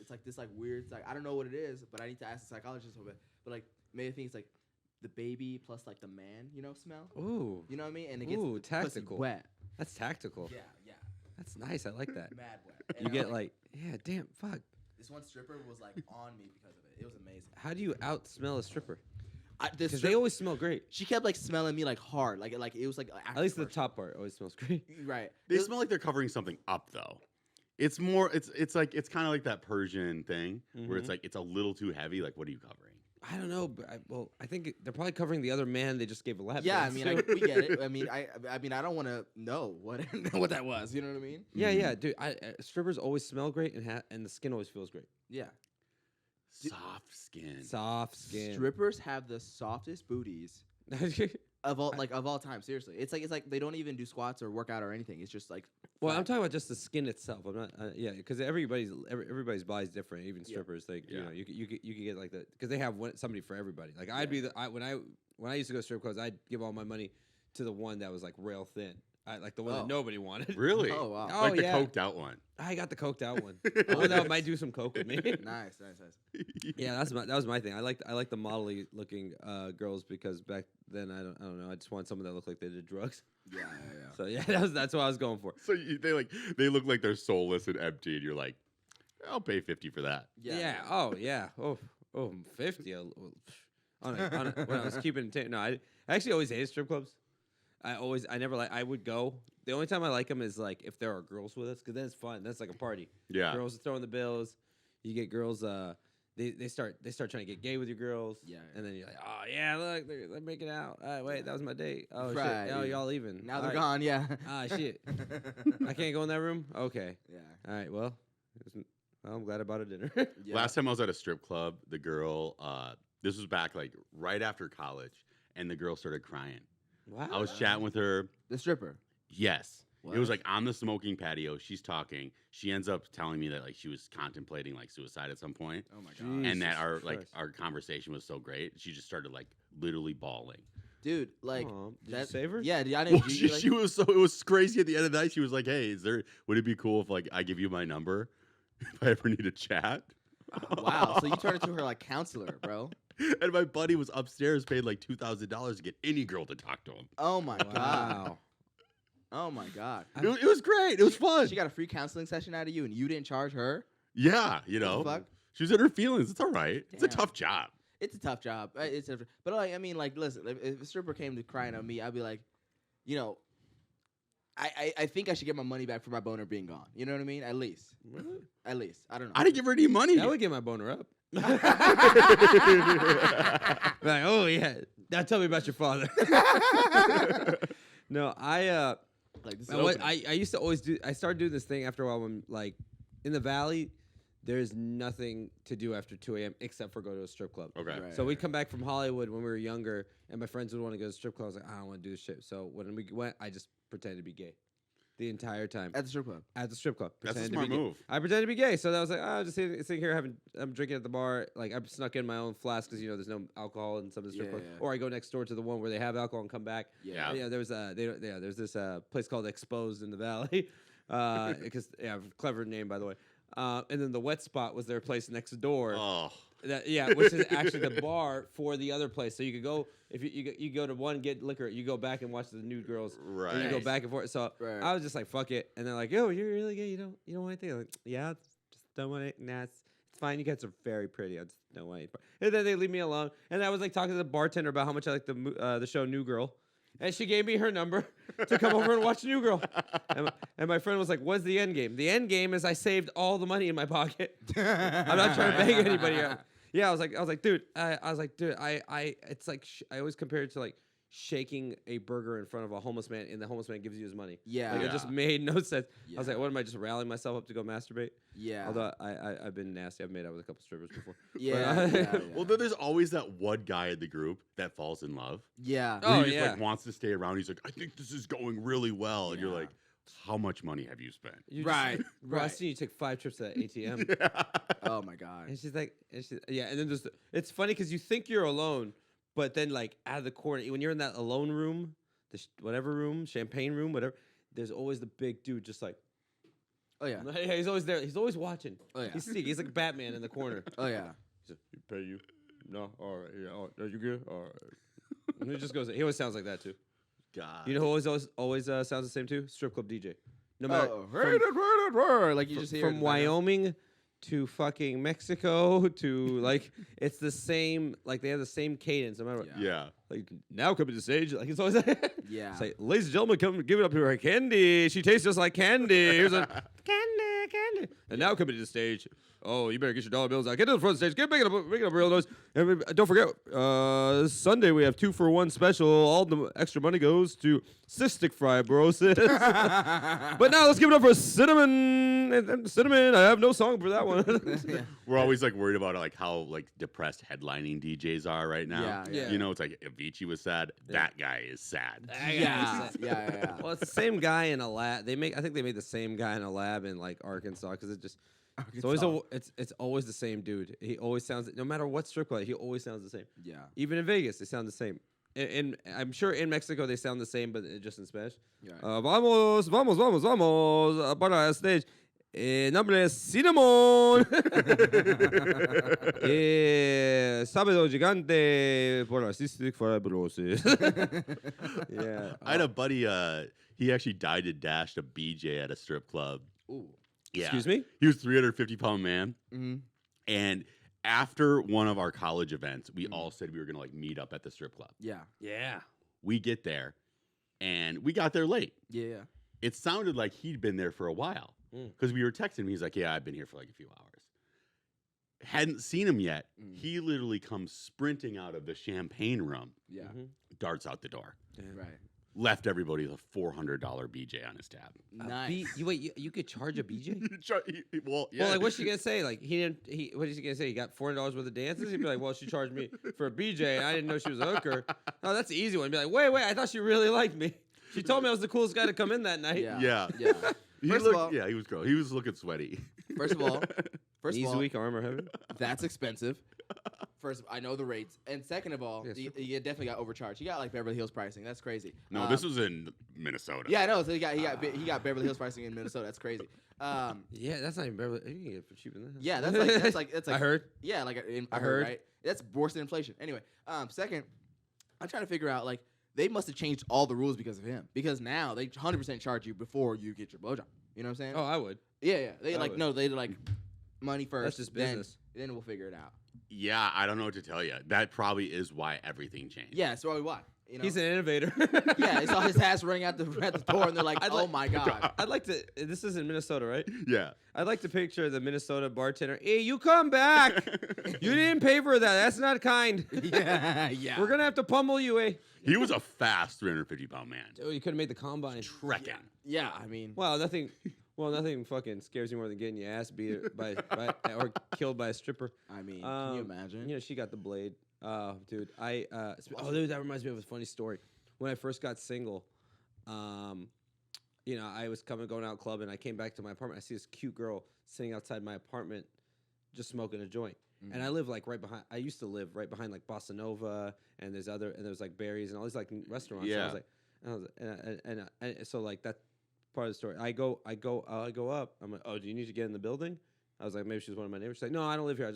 it's like this like weird. It's like I don't know what it is, but I need to ask the psychologist a bit. But like maybe I think it's like the baby plus like the man, smell. Ooh. You know what I mean? And it gets Ooh, the pussy tactical. wet. That's tactical. Yeah, yeah. That's nice. I like that. Mad wet. You And get like, yeah, damn, fuck. this one stripper was like on me because of it. It was amazing. How do you out smell a stripper? This Because they always smell great. she kept like smelling me like hard, like it was like At least the top part always smells great. right. They smell like they're covering something up, though. It's more. It's like it's kind of like that Persian thing where it's like it's a little too heavy. Like, what are you covering? I don't know, but I think they're probably covering the other man they just gave a lap. Yeah, I dance mean, to. we get it. I mean, I don't want to know what what that was. You know what I mean? Yeah, dude. Strippers always smell great and the skin always feels great. Yeah. Soft skin. Soft skin. Strippers have the softest booties of all time. Seriously, it's like they don't even do squats or work out or anything. It's just like. Well, flat. I'm talking about just the skin itself. I'm not. Yeah, because everybody's body's different. Even strippers, like Yeah. you could get like the because they have somebody for everybody. Like I'd be when I used to go to strip clubs, I'd give all my money to the one that was like rail thin. Like the one that nobody wanted. Really? Oh wow. Oh, Like the yeah. coked out one. I got the coked out one. The one that might do some coke with me. Nice. Yeah, that was my thing. I like the modelly looking girls because back then I don't know. I just want someone that looked like they did drugs. Yeah. So yeah, that's what I was going for. So they look like they're soulless and empty, and you're like, I'll pay $50 for that. Yeah. Oh yeah. Oh 50. When I was keeping no, I actually always hated strip clubs. I never I would go. The only time I like them is like if there are girls with us, because then it's fun. That's like a party. Yeah. Girls are throwing the bills. You get girls. They start trying to get gay with your girls. Yeah. And then you're like, oh yeah, look, they're making out. Wait, that was my date. Oh Right. shit. Oh, y'all leaving. Now All they're right. gone. Yeah. Ah shit. I can't go in that room. Okay. Yeah. All right. Well, I'm glad I bought a dinner. Yeah. Last time I was at a strip club, the girl, this was back like right after college, and the girl started crying. Wow. I was chatting with her. The stripper. Yes. What? It was like on the smoking patio. She's talking. She ends up telling me that like she was contemplating like suicide at some point, Oh my Jeez. god. and that Jesus our Christ. our conversation was so great. She just started like literally bawling. Dude, like. Aw, did you that- save her? Yeah. I Well, didn't. she was so it was crazy at the end of the night. She was like, "Hey, would it be cool if like I give you my number if I ever need a chat?" Wow. So you turned into her like counselor, bro. And my buddy was upstairs, paid like $2,000 to get any girl to talk to him. Oh my god. Wow. Oh my god. It was great. It was fun. She got a free counseling session out of you, and you didn't charge her. Yeah, fuck? she was in her feelings. It's all right. It's a Damn. tough job. It's a tough job. But like I mean, like, listen, if a stripper came to crying on me, I'd be like, I think I should get my money back for my boner being gone. You know what I mean? At least. At least. I don't know. I didn't give her any money. That would get my boner up. Like, oh yeah. Now tell me about your father. No, like this is I used to always do. I started doing this thing after a while when like in the valley, there's nothing to do after 2 a.m. except for go to a strip club. Okay. Right. So we'd come back from Hollywood when we were younger, and my friends would want to go to strip club. I was like, I don't want to do this shit. So when we went, I just pretended to be gay the entire time at the strip club. at the strip club. That's a Pretended to smart be gay. move. I pretended to be gay, so that was like, oh, just sitting here I'm drinking at the bar. Like I snuck in my own flask because there's no alcohol in some of the strip clubs. Yeah. Or I go next door to the one where they have alcohol and come back. Yeah. Yeah, there's this place called Exposed in the Valley, because clever name by the way. And then the Wet Spot was their place next door. Oh, Which is actually the bar for the other place. So you could go if you go to one get liquor, you go back and watch the nude girls. right. And you go back and forth. So Right. I was just like, fuck it. And they're like, yo, you're really gay. You don't want anything? I'm like, yeah, just don't want it. Nah, it's fine. You guys are very pretty. I just don't want it. And then they leave me alone. And I was like talking to the bartender about how much I like the show New Girl. And she gave me her number to come over and watch New Girl. And my friend was like, what's the end game? The end game is I saved all the money in my pocket. I'm not trying to bang anybody out. Yeah, I was like, dude, it's like, I always compare it to like shaking a burger in front of a homeless man, and the homeless man gives you his money. Yeah. Like, it just made no sense. I was Yeah. like, what am I just rallying myself up to go masturbate? Yeah. Although I've been nasty. I've made out with a couple strippers before. Yeah. yeah. Well, then there's always that one guy in the group that falls in love. Yeah. Oh, Who just yeah. like wants to stay around. He's like, I think this is going really well, and you're Yeah. like, how much money have you spent? You Right, Bro, I right. seen you take 5 trips to that ATM. Oh my god. And she's like, and then it's funny because you think you're alone, but then like out of the corner, when you're in that alone room, whatever room, champagne room, whatever, there's always the big dude just like, Oh yeah. Yeah, he's always there. He's always watching. Oh yeah. He's sneaky. He's like Batman in the corner. Oh yeah. He's like, "You pay you? No, all right. Yeah, all right. Are you good? All right." And he just goes. He always sounds like that too. God. You know who always sounds the same too? Strip club DJ. No matter Like you just hear from Wyoming to fucking Mexico to like it's the same. Like they have the same cadence. No matter what. Yeah. Like now coming to the stage. Like it's always Yeah. It's like, ladies and gentlemen, come give it up to her candy. She tastes just like candy. Here's a candy. And now coming to the stage. Oh, you better get your dollar bills out. Get to the front stage. Make it up real noise. And don't forget, Sunday we have 2-for-1 special. All the extra money goes to cystic fibrosis. But now let's give it up for Cinnamon. Cinnamon. I have no song for that one. Yeah. We're always like worried about like how like depressed headlining DJs are right now. Yeah. You know, it's like Avicii was sad. Yeah. That guy is sad. Yeah. Well, it's the same guy in a lab. I think they made the same guy in a lab in like Arkansas because it's always the same dude. He always sounds, no matter what strip club, he always sounds the same. Yeah. Even in Vegas, they sound the same. And I'm sure in Mexico they sound the same, but just in Spanish. Yeah. Vamos para el stage. Nombre es Cinnamon. Sábado gigante por cystic fibrosis. Yeah. I had a buddy. He actually died and dashed a BJ at a strip club. Ooh. Yeah. Excuse me? He was 350-pound man. Mm-hmm. And after one of our college events, we all said we were going to like meet up at the strip club. Yeah. Yeah. We get there and we got there late. Yeah. It sounded like he'd been there for a while because we were texting him. He's like, yeah, I've been here for like a few hours. Hadn't seen him yet. He literally comes sprinting out of the champagne room, Yeah. darts out the door, Right. left everybody with a $400 BJ on his tab. Nice. You could charge a BJ? Well, yeah. Well, like, what's she gonna say? Like, what is he gonna say? He got $400 worth of dances? He'd be like, well, she charged me for a BJ, and I didn't know she was a hooker. No, that's the easy one. He'd be like, wait, I thought she really liked me. She told me I was the coolest guy to come in that night. Yeah. Yeah. First of all, he was gross. He was looking sweaty. First of all, Knees weak, arm are heavy. that's expensive. First, I know the rates, and second of all, Yes, you definitely got overcharged. He got like Beverly Hills pricing. That's crazy. No, this was in Minnesota. Yeah, I know. So he got Beverly Hills pricing in Minnesota. That's crazy. Yeah, that's not even Beverly. You can get it for cheaper than that. Yeah, that's like I heard. Yeah, like I heard. heard, right? That's worse than inflation. Anyway, second, I'm trying to figure out like they must have changed all the rules because of him. Because now they 100% charge you before you get your blowjob. You know what I'm saying? Oh, I would. Yeah. They I like would. no, they like money first. That's just business. Then we'll figure it out. Yeah, I don't know what to tell you. That probably is why everything changed. Yeah, that's probably why. You know? He's an innovator. Yeah, they saw his ass running at the door, and they're like, "Oh my god!" I'd like to. This is in Minnesota, right? Yeah. I'd like to picture the Minnesota bartender. Hey, you come back. You didn't pay for that. That's not kind. Yeah. We're gonna have to pummel you, eh? He was a fast 350-pound man. Oh, you could have made the combine. Trekking. Yeah, I mean, Well, nothing fucking scares you more than getting your ass beat by or killed by a stripper. can you imagine? You know, she got the blade. Oh, dude. Dude, that reminds me of a funny story. When I first got single, you know, I was going out clubbing. I came back to my apartment. I see this cute girl sitting outside my apartment, just smoking a joint. And I live like right behind. I used to live right behind like Bossa Nova, and there's like Barry's and all these like restaurants. Yeah. So I was like, so like that part of the story. I go up. I'm like, oh, do you need to get in the building? I was like, maybe she's one of my neighbors. She's like, no, I don't live here.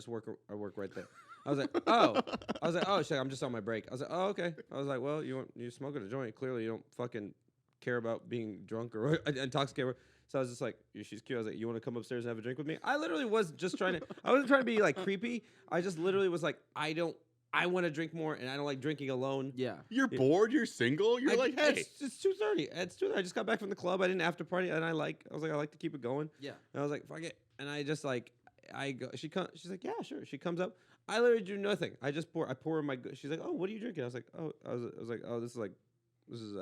I work right there. I was like, oh. She's like, I'm just on my break. I was like, oh, okay. I was like, well, you're smoking a joint. Clearly, you don't fucking care about being drunk or intoxicated. So I was just like, she's cute. I was like, you want to come upstairs and have a drink with me? I literally was just trying to. I wasn't trying to be like creepy. I just literally was like, I want to drink more, and I don't like drinking alone. Yeah. You're bored? You're single? You're like, hey. It's 2:30. It's 2:30. I just got back from the club. I didn't after party, and I like to keep it going. Yeah. And I was like, fuck it. And I just like, I go. She's like, yeah, sure. She comes up. I literally do nothing. I pour in my. She's like, oh, what are you drinking? I was like, oh, I was like, oh, this is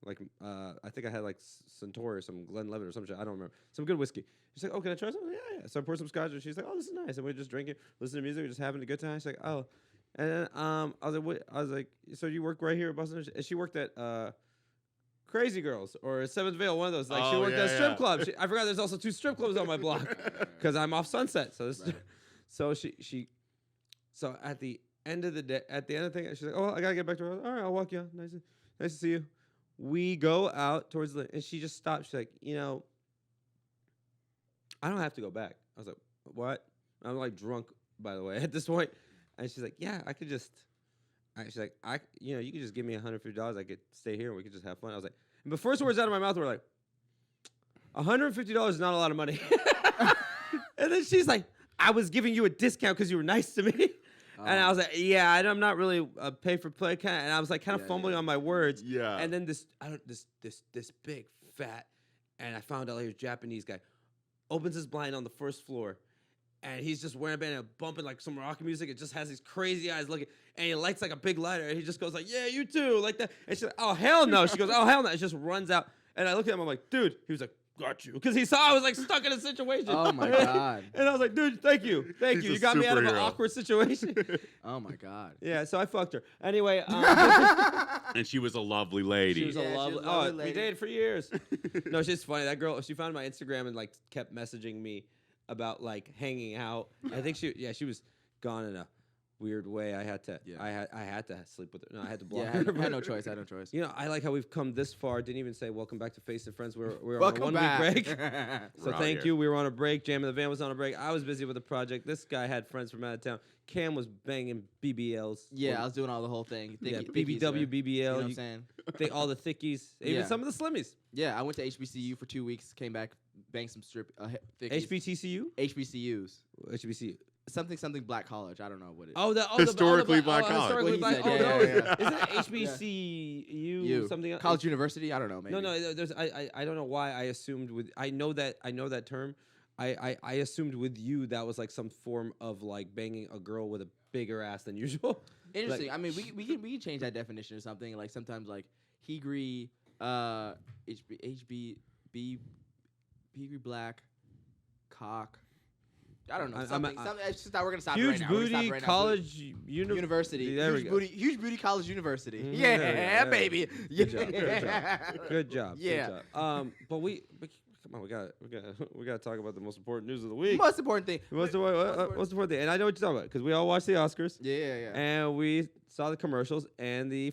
I think I had like Centaur or some Glenlivet or some shit. I don't remember. Some good whiskey. She's like, oh, can I try something? Yeah. So I poured some scotch, and she's like, oh, this is nice. And we're just drinking, listening to music, we're just having a good time. She's like, oh. And then I was like, what? I was like, so you work right here at Boston? And she worked at Crazy Girls or Seventh Veil, one of those. Like she worked at a strip club. I forgot there's also 2 strip clubs on my block because I'm off Sunset. So this, so so at the end of the day, at the end of the thing, she's like, oh, I gotta get back to her. All right, I'll walk you out. Nice to see you. We go out towards and she just stopped. She's like, you know, I don't have to go back. I was like, what? I'm like drunk, by the way, at this point. And she's like, yeah, I could just. She's like, you could just give me $150. I could stay here and we could just have fun. I was like, and the first words out of my mouth were like, $150 is not a lot of money. And then she's like, I was giving you a discount because you were nice to me. And I was like, yeah, I'm not really a pay for play kind of. And I was like kind of fumbling on my words. Yeah. And then this big fat, and I found out he was a Japanese guy, opens his blind on the first floor. And he's just wearing a band and bumping like some rock music. It just has these crazy eyes looking, and he lights like a big lighter. And he just goes like, "Yeah, you too," like that. And she's like, "Oh hell no!" She goes, "Oh hell no!" It just runs out. And I look at him. I'm like, "Dude," he was like, "Got you," because he saw I was like stuck in a situation. Oh my god! And I was like, "Dude, thank you. He's You a got me out of an superhero. awkward situation." Oh my god! Yeah, so I fucked her. Anyway, And she was a lovely lady. she was Yeah, a she lovely. was a lovely We lady. dated for years. No, she's funny. That girl, she found my Instagram and like kept messaging me about like hanging out. I think she was gone in a weird way. I had to I had to sleep with her. No, I had to block Yeah, her. I had no choice. I had no choice. You know, I like how we've come this far. Didn't even say welcome back to Face and Friends. We're on a Welcome 1 back. week break. So We're out thank here. you. We were on a break. Jam in the Van was on a break. I was busy with a project. This guy had friends from out of town. Cam was banging BBLs. Yeah, I was doing all the whole thing. Yeah, Thickies, BBW, man. BBL. You know what I'm saying? All the thickies, even Yeah. some of the slimmies. Yeah, I went to HBCU for 2 weeks. Came back, banged some thickies. HBTCU, HBCUs. HBCU. Something black college. I don't know what it is. Oh, Historically black college. Historically What he black. said, Oh, yeah, no, yeah, isn't it HBCU You. something else? College University. I don't know. Maybe. No. There's I don't know why I assumed with I know that term. I assumed with you that was like some form of like banging a girl with a bigger ass than usual. Interesting. Like- I mean, we can change that definition or something. Like sometimes like Hegre, Hegre black, cock. I don't know. Something. It's just that we're gonna stop it Huge right now. We're gonna stop booty it right now. college University. There we go. Huge booty college university. Mhm, Yeah, there we go. baby. Good job, Yeah. Good job. Yeah. Good job. But we come on. We got to talk about the most important news of the week. Most important thing. What's the important thing? And I know what you're talking about because we all watched the Oscars. Yeah. And we saw the commercials, and the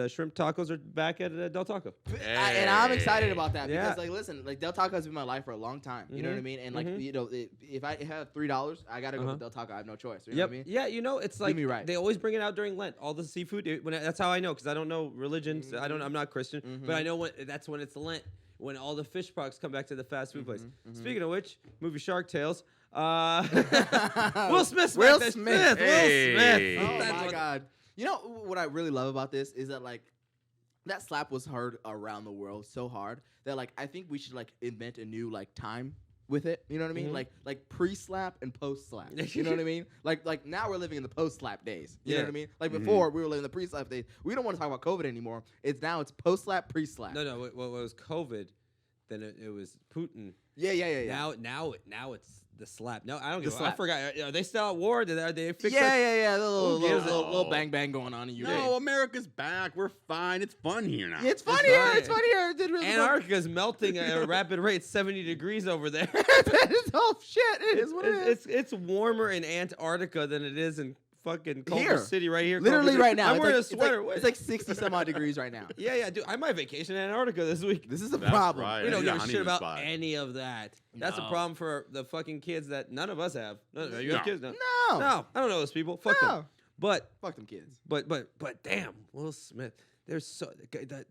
shrimp tacos are back at Del Taco. And I'm excited about that Yeah. because, like, listen, like Del Taco has been my life for a long time. You know what I mean? And like, you know, if I have $3, I gotta go with Del Taco. I have no choice. You know what I mean? Yeah, you know, it's like me right. they always bring it out during Lent. All the seafood. That's how I know because I don't know religions. I'm not Christian, but I know that's when it's Lent. When all the fish products come back to the fast food place. Speaking of which, movie Shark Tales. Will Smith. Will Smith. Hey. Oh That's my what- god! You know what I really love about this is that like that slap was heard around the world so hard that like I think we should like invent a new like time with it. You know what I mean? Like pre-slap and post-slap. You know what I mean? Like now we're living in the post-slap days. You know what I mean? Like before we were living the pre-slap days. We don't want to talk about COVID anymore. It's post-slap, pre-slap. No. What was COVID? Then it was Putin. Yeah. Now it's the slap. No, I don't The give. I slap. forgot. Are they still at war? Are they fixed? Yeah. The Who gives a- little bang bang going on in you. No, America's back. We're fine. It's fun here now. It's funny here. fine. It's funny here. It did really Antarctica's melting at a rapid rate, 70 degrees over there. It's all shit. It is what it is. It's warmer in Antarctica than it is in fucking Culver Here. City right here. Literally Culver City. right now. I'm It's wearing like, a sweater. It's like 60 some odd degrees right now. Yeah, dude. I might vacation in Antarctica this week. This is a That's problem. right. We don't Need a give a shit honeymoon about spot. any of that. That's a No. problem for the fucking kids that none of us have. No, you have No. kids? No. No. No, I don't know those people. Fuck them. No. But Fuck them kids. But damn, Will Smith. There's so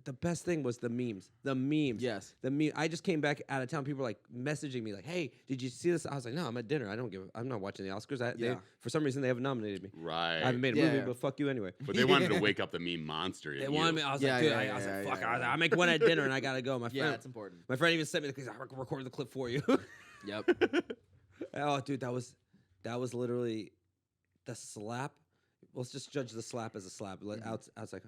the best thing was the memes. The memes. Yes. The meme. I just came back out of town. People were like messaging me like, "Hey, did you see this?" I was like, "No, I'm at dinner. I'm not watching the Oscars." Yeah. For some reason, they haven't nominated me. Right. I haven't made a Yeah, movie, yeah. but fuck you anyway. But they wanted to wake up the meme monster. in They you. wanted me. I was Yeah, like, dude, yeah, I was yeah, like, yeah, fuck. yeah, I was like, yeah. I'll make one at dinner, and I gotta go. My Yeah, friend, that's important. my friend even sent me because I recorded the clip for you. Yep. Oh, dude, that was literally the slap. Let's just judge the slap as a slap. I was like,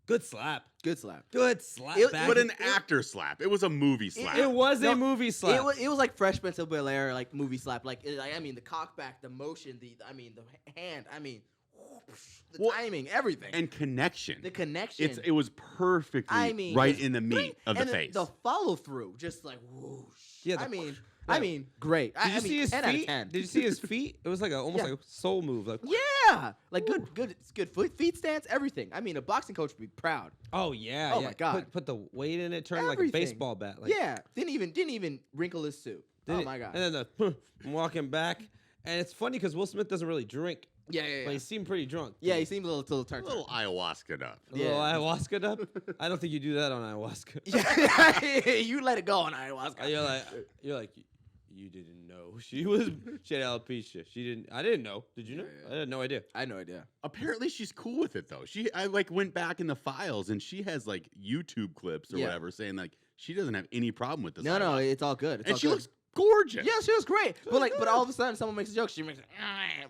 good slap. Good slap. Good slap. It- back But in- an actor slap. It was a movie slap. It was a No, movie slap. It was like Fresh Prince of Bel Air, like movie slap. Like I mean, the cock back, the motion, the hand. I mean, the Well, timing, everything. and connection. The connection. It was perfectly I mean, right just in the meat of the and face. The follow through, just like whoosh. Yeah, I mean, great. Did you see his 10 out of feet? 10. Did you see his feet? It was like almost Yeah. like a soul move. Like, Yeah, like it's good feet stance, everything. I mean, a boxing coach would be proud. oh yeah, Oh yeah. my God. Put the weight in it, turn like a Everything. baseball bat. Like, Yeah, didn't even wrinkle his suit. Then my God. And then I'm walking back, and it's funny because Will Smith doesn't really drink, Yeah. but he seemed pretty drunk. Yeah, he seemed a little turned. A little ayahuasca up. A little ayahuasca up. I don't think you do that on ayahuasca. Yeah, you let it go on ayahuasca. You're like, you didn't know she had alopecia. I didn't know. Did you know? Yeah. I had no idea. I had no idea. Apparently, she's cool with it though. I like went back in the files, and she has like YouTube clips or whatever saying like she doesn't have any problem with this. No, it's all good. It's and all she good. looks gorgeous. Yeah, she was great. But all of a sudden, someone makes a joke. She makes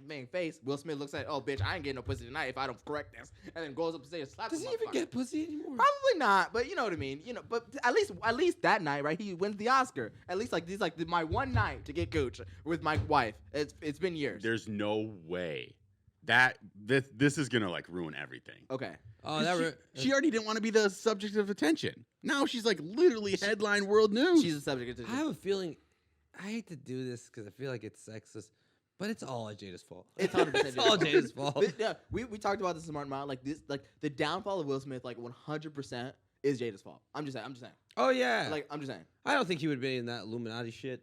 bang face. Will Smith looks like, oh, bitch, I ain't getting no pussy tonight if I don't correct this. And then goes upstairs and slaps. Does he even get pussy anymore? Probably not, but you know what I mean. You know, but at least that night, right? He wins the Oscar. At least like my one night to get gooch with my wife. It's been years. There's no way that this is gonna like ruin everything. Okay. Oh, She already didn't want to be the subject of attention. Now she's like literally headline world news. She's the subject of attention. I have a feeling. I hate to do this because I feel like it's sexist, but it's all Jada's fault. It's 100% It's all Jada's fault. Yeah, we talked about this in Smart Amount. Like this, like the downfall of Will Smith, like 100% is Jada's fault. I'm just saying. Oh yeah. Like I'm just saying. I don't think he would be in that Illuminati shit.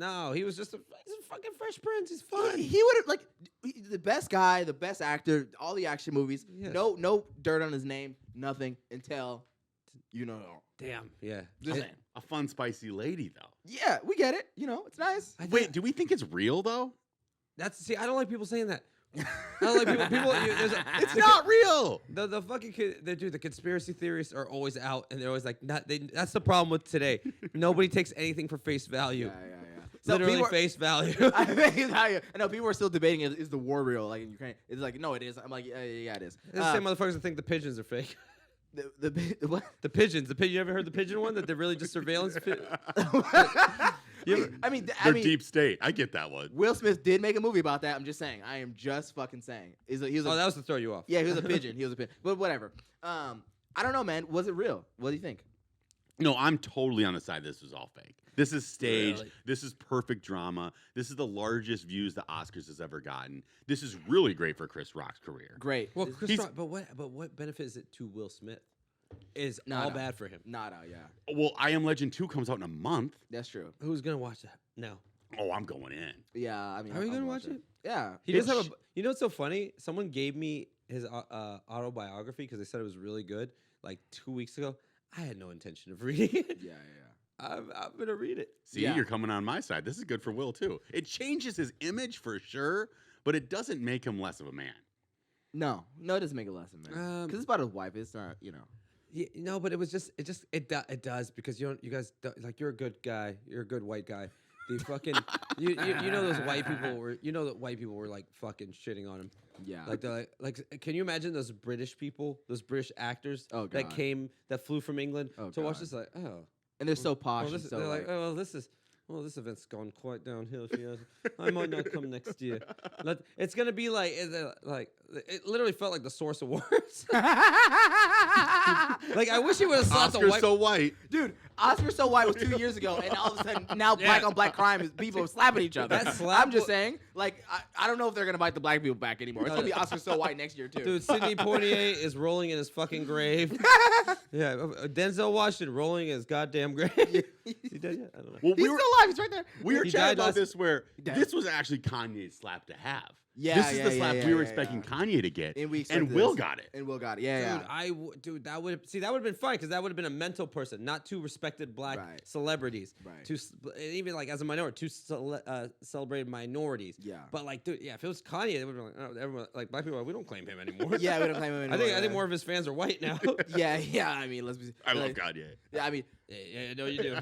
No, he was just he's a fucking Fresh Prince. He's fun. He would have like the best guy, the best actor, all the action movies. Yes. No dirt on his name, nothing until you know. Damn. Yeah. Just saying. A fun, spicy lady though. Yeah, we get it. You know, it's nice. Wait, do we think it's real though? I don't like people saying that. I don't like people. It's not real. The fucking the conspiracy theorists are always out, and they're always like, that's the problem with today. Nobody takes anything for face value. Yeah. Literally face value. I know people are still debating is the war real like in Ukraine. It's like no, it is. I'm like yeah, it is. It's the same motherfuckers that think the pigeons are fake. The what? The pigeons. You ever heard the pigeon one? That they're really just surveillance. I mean, They're deep state. I get that one. Will Smith did make a movie about that. I'm just saying. I am just fucking saying. That was to throw you off. Yeah, he was a pigeon. But whatever. I don't know, man. Was it real? What do you think? No, I'm totally on the side this was all fake. This is staged. Really? This is perfect drama. This is the largest views the Oscars has ever gotten. This is really great for Chris Rock's career. Great. Well, Chris Rock, but what benefit is it to Will Smith? Is all bad for him. Not out, yeah. Well, I Am Legend 2 comes out in a month. That's true. Who's gonna watch that? No. Oh, I'm going in. Yeah, I mean. Are you gonna watch it? Yeah. He does have a. You know what's so funny? Someone gave me his autobiography because they said it was really good. Like 2 weeks ago, I had no intention of reading it. Yeah. I'm gonna read it. See, you're coming on my side. This is good for Will too. It changes his image for sure, but it doesn't make him less of a man. No, it doesn't make a lesson, man. Because it's about his wife. It's not, you know. Yeah, no, but it does because you guys like you're a good guy. You're a good white guy. The fucking you know those white people were like fucking shitting on him. Yeah. Like they're like can you imagine those British people, those British actors God. that flew from England to watch God. this like And they're so posh. well, they're like this event's gone quite downhill here. I might not come next year. It's gonna be like it literally felt like the Source Awards. Like I wish he would have slapped the Oscar's white. so white. Dude, Oscar So White was 2 years ago, and all of a sudden now black on black crime is people slapping each other. That slap I'm just saying, like I don't know if they're gonna bite the black people back anymore. It's gonna be Oscar So White next year too. Dude, Sidney Poitier is rolling in his fucking grave. Yeah, Denzel Washington rolling in his goddamn grave. Is he dead yet? I don't know. Well, He's still alive. He's right there. We were He chatting died about last- this where died. this was actually Kanye's slap to have. Yeah, this is yeah, the yeah, slap yeah, we were yeah, expecting yeah. Kanye to get, And we and expected Will this. got it. And Will got it. Yeah, yeah. Dude, that would have been fun because that would have been a mental person, not two respected black Right. celebrities, Right. and even like as a minority, two celebrated minorities. Yeah. But like, dude, yeah, if it was Kanye, it would have been like, oh, everyone, like black people, are like, we don't claim him anymore. Yeah, we don't claim him anymore. I think more of his fans are white now. Yeah. I mean, let's be. I love Kanye. Yeah, I mean, Yeah, no, you do.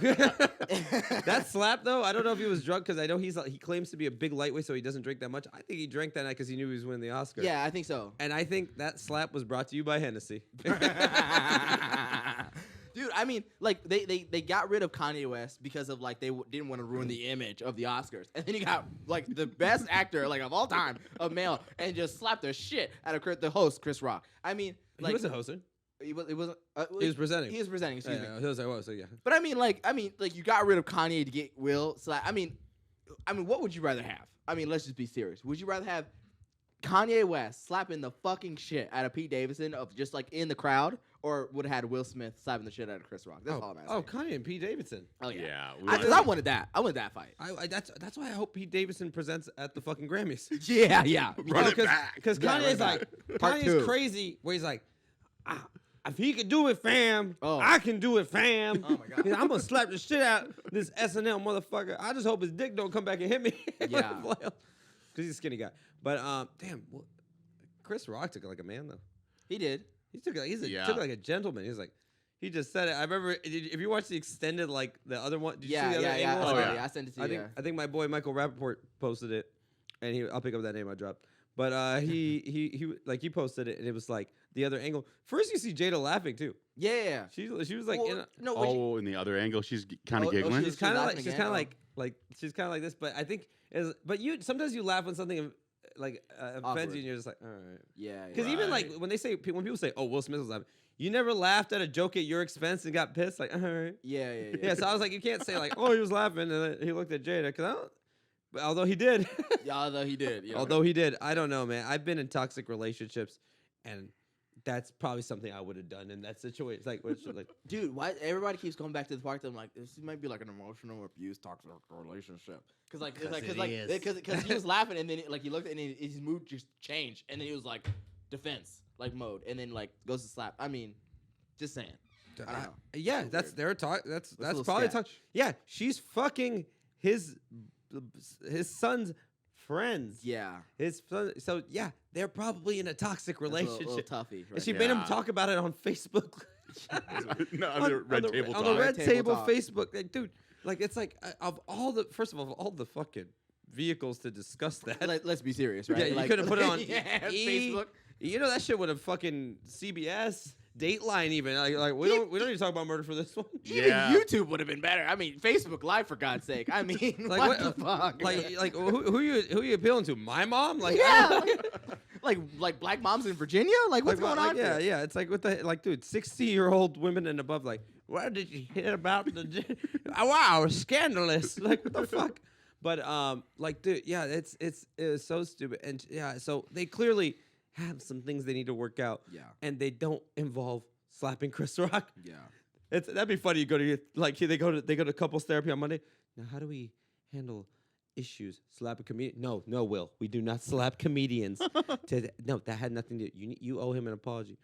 That slap though, I don't know if he was drunk because I know he claims to be a big lightweight, so he doesn't drink that much. I think he drank that night because he knew he was winning the Oscar. yeah, I think so. And I think that slap was brought to you by Hennessy. Dude, I mean, like they got rid of Kanye West because of like they didn't want to ruin the image of the Oscars, and then you got like the best actor like of all time, a male, and just slapped the shit out of the host Chris Rock. I mean, like He wasn't hosting. He was presenting. He was presenting. Excuse me. He was like, so yeah. But I mean, like you got rid of Kanye to get Will slap. I mean, what would you rather have? I mean, let's just be serious. Would you rather have Kanye West slapping the fucking shit out of Pete Davidson of just like in the crowd, or would have had Will Smith slapping the shit out of Chris Rock? That's all I'm asking. Oh, Kanye and Pete Davidson. Oh yeah. Yeah. Because I wanted that. I wanted that fight. That's why I hope Pete Davidson presents at the fucking Grammys. Yeah, yeah. Run it back. Because Yeah, Kanye's run it back. Part Kanye's two. crazy. Where he's like, if he can do it, fam, Oh. I can do it, fam. Oh, my God. I'm gonna slap the shit out this SNL motherfucker. I just hope his dick don't come back and hit me. Yeah. Because he's a skinny guy. But damn, Chris Rock took it like a man though. He did. He took it. Yeah. Took it like a gentleman. He's like, he just said it. I remember if you watch the extended like the other one. Did you see the other Yeah. angle? Oh, yeah. I sent it to you. I think my boy Michael Rappaport posted it, and I'll pick up that name I dropped. But he posted it, and it was like the other angle. First, you see Jada laughing too. Yeah. She was like, Well, no, what you- Oh, in the other angle, she's kind Oh, of oh, giggling. she's kind of laughing like she's again? kind of she's kind of like this. But I think you sometimes you laugh when something like offends Awkward. you, and you're just like, all right. Yeah. Because yeah. even like Right. when people say, oh, Will Smith was laughing, you never laughed at a joke at your expense and got pissed. Like, all right. Yeah. Yeah, so I was like, you can't say like, oh, he was laughing, and then he looked at Jada, because I don't. But although he did, Yeah, although he did. Yeah. although he did, I don't know, man. I've been in toxic relationships, and that's probably something I would have done in that situation. It's like, Dude, why everybody keeps going back to the part that I'm like, this might be like an emotional abuse toxic relationship. Because he was laughing and then like he looked and his mood just changed and then he was like defense like mode and then like goes to slap. I mean, just saying. I don't know. yeah, So that's weird. their talk. That's a little probably sketch. talk. Yeah, she's fucking his son's friends. Yeah. His son, so yeah, they're probably in a toxic That's relationship. A little toughy. And Right? she made him Yeah. talk about it on Facebook. No, on the red table on talk. the red Red table table talk. Facebook, like, dude. Like it's like of all the all the fucking vehicles to discuss that. Let's be serious, right? Yeah, you Like- could have put it on yeah, E! Facebook. You know that shit would have fucking CBS, Dateline, even like we don't need to talk about murder for this one. Even Yeah. YouTube would have been better. I mean, Facebook Live for God's sake. I mean, Like, what what- the fuck? Like who you appealing to? My mom? Like yeah. like black moms in Virginia? Like what's going on? Yeah, here? yeah. It's like dude, 60-year-old women and above. Like, what did you hear about the? Wow, scandalous. Like what the fuck? But like, dude, yeah, it was so stupid. And yeah, so they clearly have some things they need to work out. Yeah. And they don't involve slapping Chris Rock. Yeah. That'd be funny. You go to they go to couples therapy on Monday. Now, how do we handle issues? Slap a comedian? No, Will. We do not slap comedians. No, that had nothing to. You owe him an apology.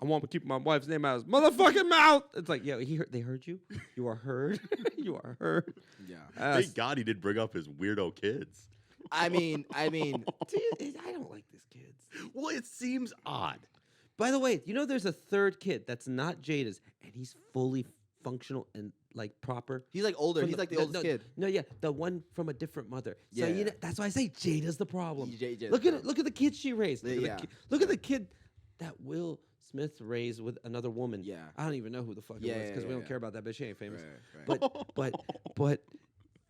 I want to keep my wife's name out of his motherfucking mouth. It's like, yeah, they heard you. You are heard. You are heard. Yeah. Thank God he did bring up his weirdo kids. I mean, Dude, I don't like these kids. Well, it seems odd. By the way, you know there's a third kid that's not Jada's, and he's fully functional and like proper. he's like older. From He's like the oldest kid. No, yeah, the one from a different mother. So Yeah. that's why I say Jada's the problem. Jada's Look the at it. Look at the kid she raised. Look, Yeah. look at the kid that Will Smith raised with another woman. Yeah. I don't even know who the fuck Yeah, it was because yeah, we don't yeah. care about that bitch. She ain't famous. Right. But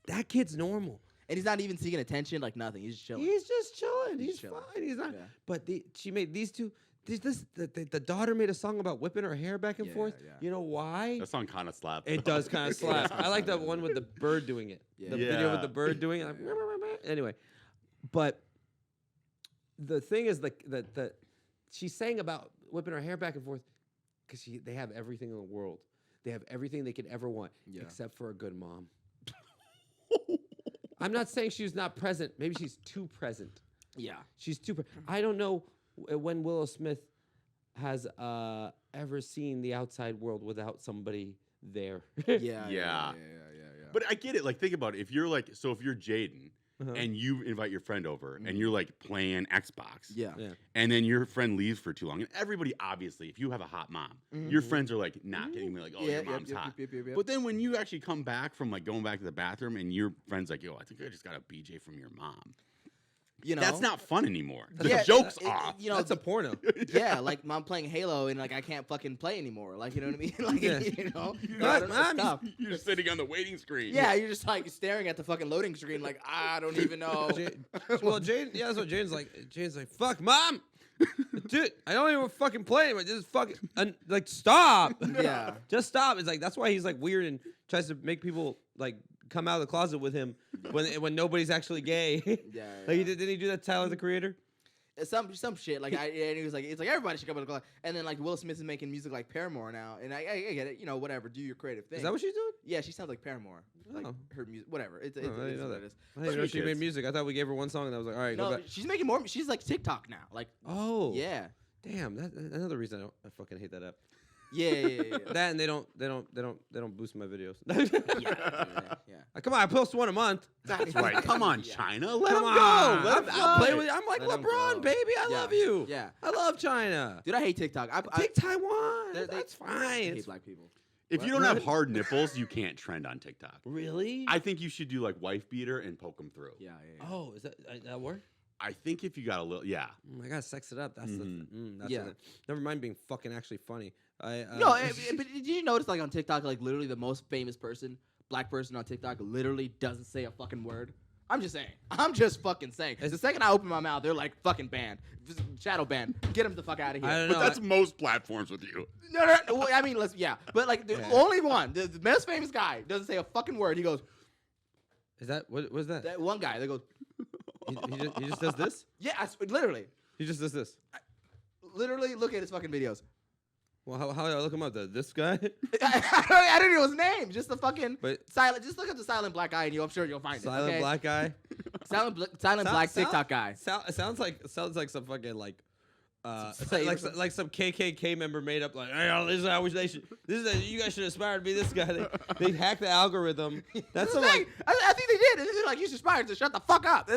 that kid's normal. And he's not even seeking attention, like nothing. He's just chilling. He's just chilling. He's He's chilling. fine. He's not. Yeah. But she made these two. The daughter made a song about whipping her hair back and Yeah, forth. yeah. You know why? That song kind of slaps. It does kind of slap. I like the one with the bird doing it. Yeah. The video with Yeah. the bird doing it. Like, anyway, but the thing is, the she's saying about whipping her hair back and forth because they have everything in the world. They have everything they could ever want, Yeah. except for a good mom. I'm not saying she's not present. Maybe she's too present. Yeah. She's too. I don't know when Willow Smith has ever seen the outside world without somebody there. Yeah. But I get it. Like, think about it. If you're like, so if you're Jaden Uh-huh. and you invite your friend over and you're like playing Xbox, Yeah. Yeah. and then your friend leaves for too long, and everybody obviously, if you have a hot mom, your friends are like not getting me like, oh, your mom's hot. Yep. But then when you actually come back from like going back to the bathroom and your friend's like, yo, I think I just got a BJ from your mom. You know, That's not fun anymore. The Yeah, joke's it- off. You know, That's a porno. yeah, like I'm playing Halo and like I can't fucking play anymore. Like you know what I mean? Like Yeah. you know, Right, it's Mom, tough. You're sitting on the waiting screen. Yeah, you're just like staring at the fucking loading screen. Like I don't even know. Well, Jane, yeah, that's what Jane's like. Jane's like, fuck, mom. Dude, I don't even fucking play anymore. Just fucking, like, stop. Yeah. Just stop. It's like, that's why he's like weird and tries to make people like come out of the closet with him when nobody's actually gay. Yeah, Like, yeah. didn't he do that, Tyler, the Creator? some shit like and he was like, it's like everybody should come to the club. And then like Will Smith is making music like Paramore now, and I get it, whatever, do your creative thing. Is that what she's doing? Yeah, she sounds like Paramore. Like Oh. her music, whatever. It's I didn't know what that. it is. I didn't know she Kids. made music. I thought we gave her one song and I was like, all right, go No, back. she's making more. She's like TikTok now. Like, Oh, yeah, damn. That's another reason I fucking hate that app. yeah. That and they don't boost my videos. Yeah. Come on, I post one a month. That's right. Come on, Yeah. China. Let Come him on, go. Let him I'll go. play with. I'm like Let 'em LeBron, go. baby. I Yeah. love you. Yeah. I love China. Dude, I hate TikTok. I Take Taiwan. They- That's I fine. hate It's- black people. If you don't have hard nipples, you can't trend on TikTok. Really? I think you should do like wife beater and poke them through. Yeah. Oh, is that work? I think if you got a little, yeah. I gotta sex it up. That's that's Yeah. never mind being fucking actually funny. No, but did you notice like on TikTok, like literally the most famous person, black person on TikTok, literally doesn't say a fucking word? I'm just saying. I'm just fucking saying. The second I open my mouth, they're like fucking banned, just shadow banned. Get them the fuck out of here. I don't But know. that's most platforms with you. No. Well, I mean, but like the only one, the most famous guy, doesn't say a fucking word. He goes, Is that what was that? that one guy. They goes, He just does this. yeah, literally, He just does this. literally. Look at his fucking videos. Well, how do I look him up? This guy? I don't know his name. Just the fucking But silent. Just look up the silent black guy, and I'm sure you'll find silent it. Okay? black guy. silent Sound- black sound- TikTok guy. Sounds like some fucking like. Some Like some KKK member made up like, hey, this is how they should. You guys should aspire to be this guy. They hacked the algorithm. That's some like I think they did. They're like, you should aspire to shut the fuck up.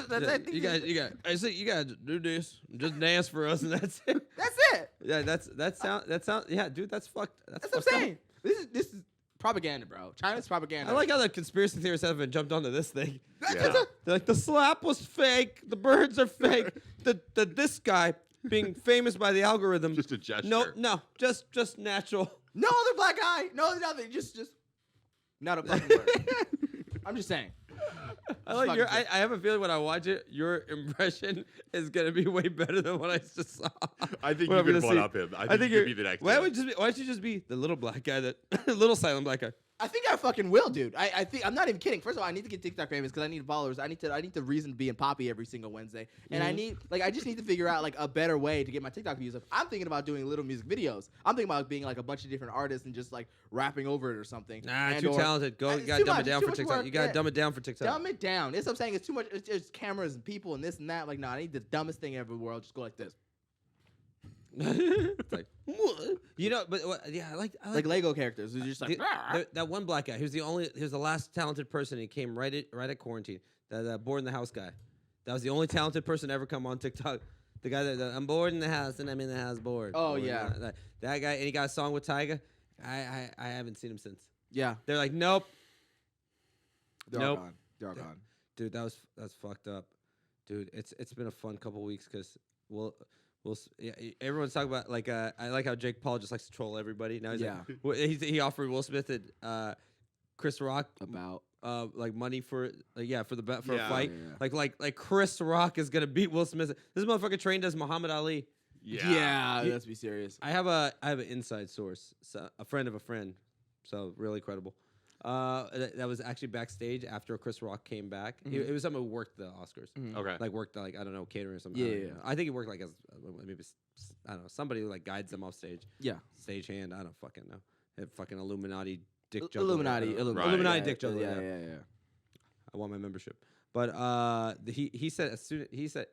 you guys do this, just dance for us, and that's it. That's it. Yeah, that sound. Yeah, dude, that's fucked. That's what I'm fucked up. saying. This is propaganda, bro. China's propaganda. I like how the conspiracy theorists haven't jumped onto this thing. Yeah. They're like, the slap was fake. The birds are fake. This guy being famous by the algorithm. Just a gesture. No, just natural. No other black guy. No nothing. Just not a fucking word. I'm just saying. I like your. fucking I have a feeling when I watch it, your impression is gonna be way better than what I just saw. I think What you I'm could gonna one see. up him. I I think think you you're. could be the next. Why one. don't you just be the little black guy that little silent black guy? I think I fucking will, dude. I think I'm not even kidding. First of all, I need to get TikTok famous because I need followers. I need the reason to be in Poppy every single Wednesday, and I just need to figure out like a better way to get my TikTok views up. I'm thinking about doing little music videos. I'm thinking about being like a bunch of different artists and just like rapping over it or something. Nah, And too or- talented. Go, It's you gotta too dumb much, it down too for much TikTok. work, You gotta yeah. dumb it down for TikTok. Dumb it down. That's what I'm saying. It's too much. It's just cameras and people and this and that. Like, no, I need the dumbest thing ever in the world. Just go like this. It's like, you know, but yeah, I like Like Lego characters. Who's just like, that one black guy. He was the last talented person. He came right at quarantine. That bored in the house guy. That was the only talented person to ever come on TikTok. The guy that I'm bored in the house and I'm in the house bored. Oh, Bored in yeah. that guy. And he got a song with Tyga. I haven't seen him since. yeah, They're like, nope, they're Nope. all gone. They're all gone. dude. That's fucked up, dude. It's been a fun couple weeks because everyone's talking about like I like how Jake Paul just likes to troll everybody. Now he's like, he offered Will Smith and Chris Rock About like money for for the bet for Yeah. a fight. Yeah. Like Chris Rock is gonna beat Will Smith. This motherfucker trained as Muhammad Ali. yeah. You- Let's be serious. I have an inside source, so a friend of a friend, so really credible. That was actually backstage after Chris Rock came back. It was someone who worked the Oscars. Okay. Like worked like I don't know catering or something. Yeah, I don't yeah, know. yeah. I think he worked like as maybe I don't know somebody who like guides them off stage. Yeah. Stage hand. I don't fucking know. Fucking Illuminati dick joke. Illuminati. Right. Illuminati yeah, dick joke. Yeah, yeah. I want my membership. But he said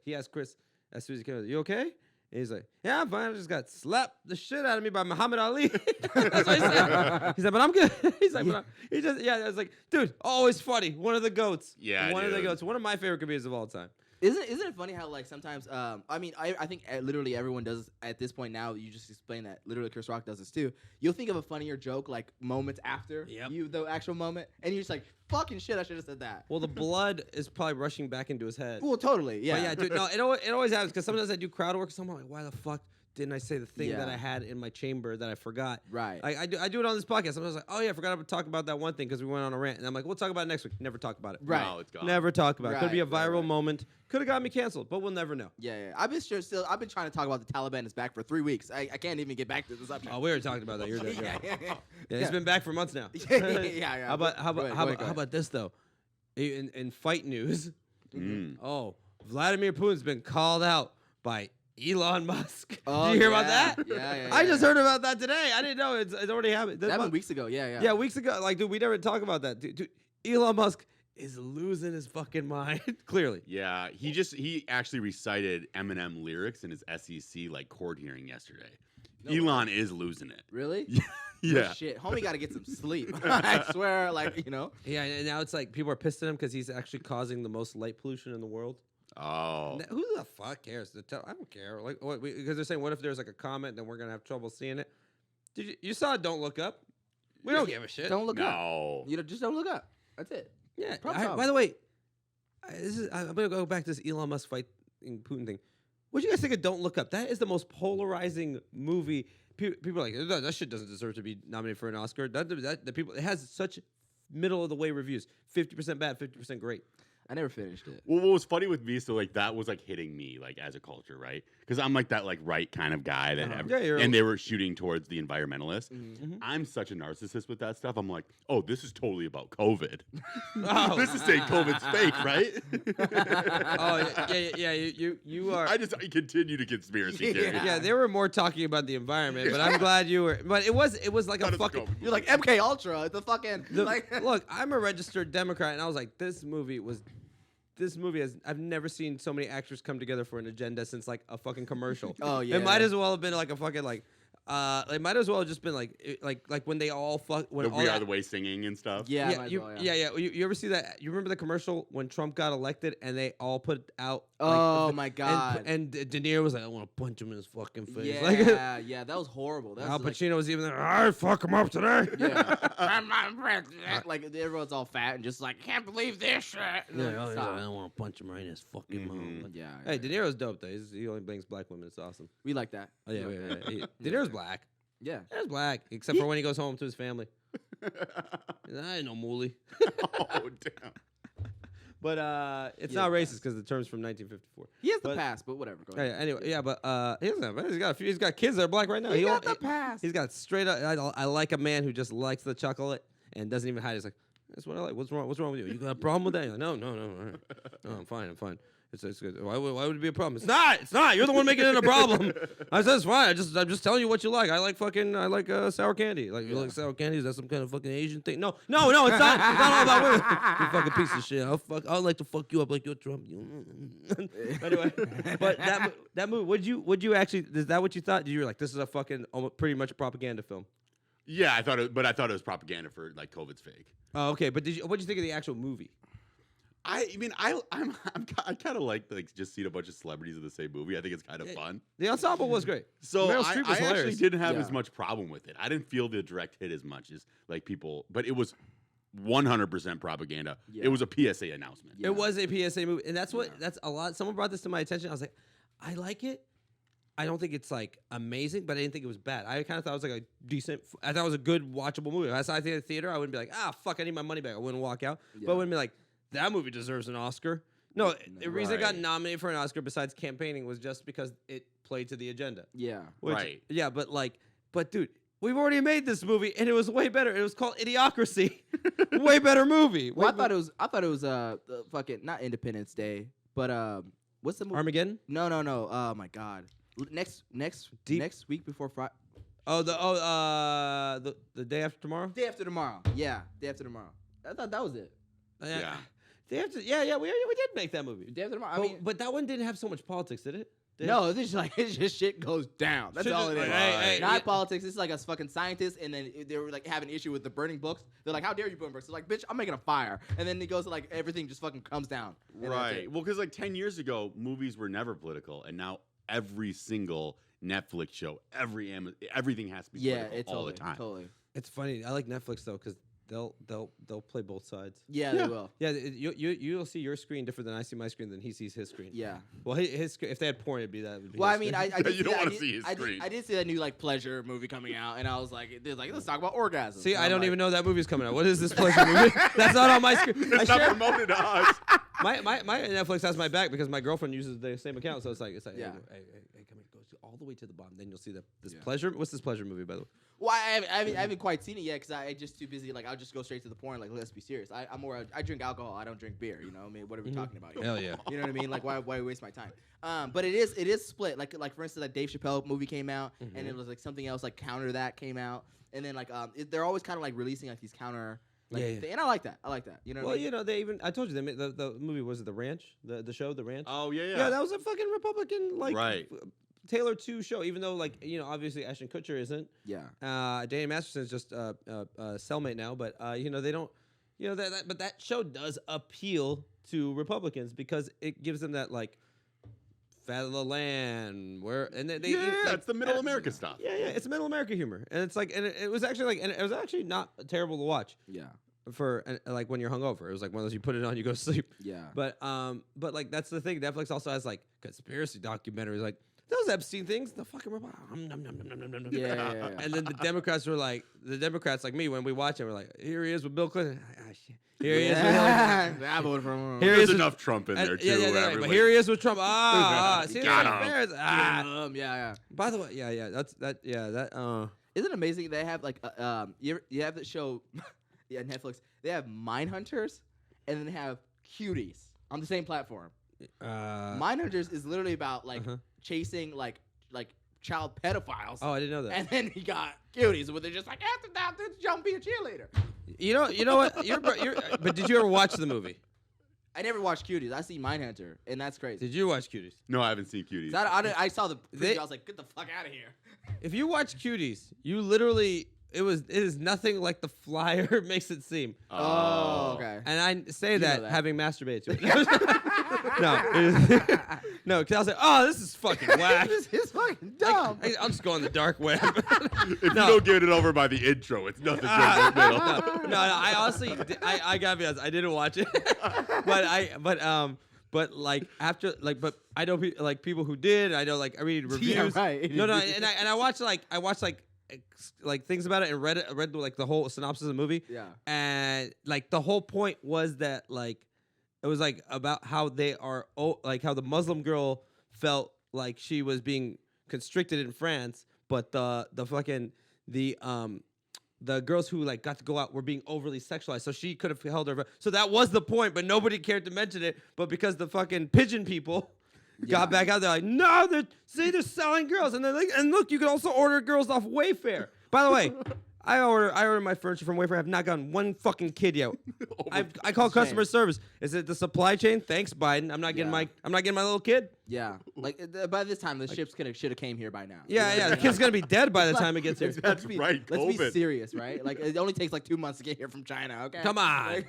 he asked Chris as soon as he came, you okay? And he's like, yeah, I'm fine. I just got slapped the shit out of me by Muhammad Ali. That's what he said. He said, but I'm good. He's like, I was like, dude, always funny. One of the goats. Yeah, One of the dude. goats. One of my favorite comedians of all time. Isn't it funny how like sometimes I mean I think literally everyone does at this point now. You just explain that literally Chris Rock does this too. You'll think of a funnier joke like moments after the actual moment, and you're just like fucking shit. I should have said that. Well, the blood is probably rushing back into his head. Well, totally. Yeah. But yeah, dude. No, it always happens because sometimes I do crowd work. So I'm like, why the fuck didn't I say the thing that Yeah. I had in my chamber that I forgot? Right. I do it on this podcast. Sometimes like, oh yeah, I forgot to talk about that one thing because we went on a rant. And I'm like, we'll talk about it next week. Never talk about it. Right. No, it's gone. Never talk about it. Could be a Right, viral right. moment. Could have got me canceled, but we'll never know. Yeah. I've been trying to talk about the Taliban is back for 3 weeks. I can't even get back to the subject. Oh, we already talked about that. You're dead. yeah. Yeah, it's been back for months now. Yeah. How about Go ahead, go ahead. this though? In fight news, Mm. Vladimir Putin's been called out by Elon Musk. Oh, Did you hear about yeah. that? Yeah. I just heard about that today. I didn't know it's already happened. That happened weeks ago. Yeah. Yeah, weeks ago. Like, dude, we never talk about that. Dude, Elon Musk is losing his fucking mind. Clearly. Yeah, he actually recited Eminem lyrics in his SEC like court hearing yesterday. No Elon is losing it. Really? Yeah. Oh, shit, homie, got to get some sleep. I swear, like Yeah, and now it's like people are pissed at him because he's actually causing the most light pollution in the world. Oh. Who the fuck cares? I don't care. Like, because they're saying, what if there's like a comment, then we're gonna have trouble seeing it. You saw Don't Look Up? We don't give a shit. Don't look up. No. Just don't look up. That's it. Yeah. Problem solved. By the way, I'm gonna go back to this Elon Musk fighting Putin thing. What do you guys think of Don't Look Up? That is the most polarizing movie. People are like, that shit doesn't deserve to be nominated for an Oscar. The people, it has such middle of the way reviews. 50% bad, 50% great. I never finished it. Well, what was funny with me, so like that was like hitting me like as a culture, right? Because I'm like that like right kind of guy that, and they were shooting towards the environmentalists. Mm-hmm. I'm such a narcissist with that stuff. I'm like, oh, this is totally about COVID. Oh. This is saying COVID's fake, right? Oh yeah. You are. I continue to conspiracy theory. Yeah, they were more talking about the environment, but I'm glad you were. But it was like How a does it fucking. go? You're like MK Ultra, the fucking like. Look, I'm a registered Democrat, and I was like, this movie has. I've never seen so many actors come together for an agenda since like a fucking commercial. Oh yeah. It might as well have been like a fucking like. It might as well have just been like when they all fuck when The all We that, Are the Way singing and stuff. Yeah, might as you, well, yeah. You ever see that? You remember the commercial when Trump got elected and they all put out? Oh my God. And De Niro was like, I want to punch him in his fucking face. Yeah, Like, yeah, that was horrible. That Al was Pacino was even there. I fuck him up today. Yeah. I'm not president. Like everyone's all fat and just like, can't believe this shit. Yeah, I don't want to punch him right in his fucking mouth. Yeah. Hey, De Niro's dope though. He only bangs black women. It's awesome. We like that. Oh yeah, We like that. De Niro's black. Yeah. De Niro's black, except for when he goes home to his family. I ain't no mooly. Oh damn. But it's Yeah, not racist because the term's from 1954. He has the But- pass, but whatever. Go Yeah, ahead. anyway, yeah, but he doesn't have. He's got kids that are black right now. He got don't- the pass. He's got straight up. I like a man who just likes the chocolate and doesn't even hide. He's like, that's what I like. What's wrong? What's wrong with you? You got a problem with that? You're like, no. All right. No, I'm fine. It's good. Why would it be a problem? It's not. You're the one making it a problem. I said it's fine. I'm just telling you what you like. I like sour candy. Like you like sour candy? Is that some kind of fucking Asian thing? No, it's not. It's not all about women. You fucking piece of shit. I'd like to fuck you up like you're Trump. Anyway, but that movie. Would you actually? Is that what you thought? You were like, this is a fucking pretty much a propaganda film. Yeah, I thought it was propaganda for like COVID's fake. Oh, okay. But what did you think of the actual movie? I mean, I kind of like just seeing a bunch of celebrities in the same movie. I think it's kind of fun. The ensemble was great. So Meryl I Streep was actually hilarious. didn't have Yeah. as much problem with it. I didn't feel the direct hit as much as like people, but it was 100% propaganda. Yeah. It was a PSA announcement. Yeah. It was a PSA movie, and that's a lot. Someone brought this to my attention. I was like, I like it. I don't think it's like amazing, but I didn't think it was bad. I kind of thought it was like a decent. I thought it was a good watchable movie. If I saw it in the theater, I wouldn't be like, fuck, I need my money back. I wouldn't walk out, but I wouldn't be like, that movie deserves an Oscar. No, the reason it got Right. nominated for an Oscar besides campaigning was just because it played to the agenda. Yeah. Right. Yeah, but dude, we've already made this movie and it was way better. It was called Idiocracy. Way better movie. Well, I thought it was the fucking not Independence Day, but what's the movie? Armageddon. No. Oh my God. Next week before Friday. Oh, the day after tomorrow. Day after tomorrow. Yeah, day after tomorrow. I thought that was it. Yeah. Day after, yeah, we did make that movie. Day after tomorrow. But that one didn't have so much politics, did it? No, it's just like it's just shit goes down. That's Shit all just- it is. hey, Not yeah. politics. It's like a fucking scientist, and then they were like having an issue with the burning books. They're like, "How dare you burn books?" They're like, "Bitch, I'm making a fire." And then it goes to like everything just fucking comes down. And that's Right. it. Well, because like 10 years ago, movies were never political, and now every single Netflix show, everything has to be Yeah, political it's all totally, the time. totally. It's funny. I like Netflix though because they'll play both sides. Yeah, they will. Yeah, you'll see your screen different than I see my screen than he sees his screen. Yeah. Well, his if they had porn, it'd be that. Would be Well, his I mean, screen. I did You don't see- I wanna did- see his screen. I did see that new like pleasure movie coming out, and I was like, they're like, let's talk about orgasm. See, And I I'm don't like, even know that movie's coming out. What is this pleasure movie? That's not on my screen. It's not promoted to us. My Netflix has my back because my girlfriend uses the same account, so it's like Yeah. hey, come here, go. all the way to the bottom. Then you'll see this Yeah. pleasure. What's this pleasure movie, by the way? Well, I haven't quite seen it yet because I just too busy. Like, I'll just go straight to the point. Like, let's be serious. I drink alcohol. I don't drink beer. You know, I mean, what are we talking about here? Hell yeah. You know what I mean? Like, why waste my time? But it is split. Like for instance, that Dave Chappelle movie came out, and it was like something else like counter that came out, and then like they're always kind of like releasing like these counter. Like, and I like that. You know. Well, what I mean? you know, they even I told you they made the movie was it The Ranch, the show The Ranch. Oh yeah. Yeah, that was a fucking Republican like Right. tailored to show. Even though like you know obviously Ashton Kutcher isn't. Yeah. Danny Masterson's just a cellmate now, but you know they don't. You know that but that show does appeal to Republicans because it gives them that like fat of the land where and they like, it's the middle America stuff. Yeah, it's middle America humor, and it's like and it was actually like and it was actually not terrible to watch. Yeah. For like when you're hungover, it was like one of those you put it on, you go to sleep. Yeah. But like that's the thing. Netflix also has like conspiracy documentaries, like those Epstein things. The fucking Yeah. And then the Democrats like me when we watch it, we're like, here he is with Bill Clinton. Shit. Here he is. I voted for him. Here There's is enough Trump in there too. Yeah, where but here he is with Trump. See, Got that's fair. Yeah. By the way, that. Isn't it amazing they have like you have the show Netflix, they have Mindhunters and then they have Cuties on the same platform. Mindhunters is literally about like chasing like child pedophiles. Oh, I didn't know that. And then he got Cuties where they're just like after that let's jump be a cheerleader. You know what? But did you ever watch the movie? I never watched Cuties. I seen Mindhunter and that's crazy. Did you watch Cuties? No, I haven't seen Cuties. I saw the preview, I was like, get the fuck out of here. If you watch Cuties, you literally it is nothing like the flyer makes it seem. Oh, okay. And I say You know that that. having masturbated to it. No, because I was like, oh, this is fucking whack. This is fucking dumb. I'll just go on the dark web. If you don't get it over by the intro, it's nothing good in the middle. No, I honestly, I gotta be honest, I didn't watch it, but like after but I know people who did. I know like I read reviews. Yeah, right. No, and I watched like things about it and read like the whole synopsis of the movie. Yeah. And like the whole point was that like it was like about how they are like how the Muslim girl felt like she was being constricted in France, but the girls who like got to go out were being overly sexualized, so she could have held her. So that was the point, but nobody cared to mention it. But because the fucking pigeon people got back out, they're like, no, they're selling girls, and they're like, and look, you can also order girls off Wayfair. By the way, I order my furniture from Wayfair. I have not gotten one fucking kid yet. I call customer service. Is it the supply chain? Thanks, Biden. I'm not getting my little kid. Yeah, like by this time the ships should have came here by now. Yeah. The kid's gonna be dead by the time it gets here. That's right. Let's be COVID. serious, right? Like it only takes like 2 months to get here from China. Okay, Come on. Like,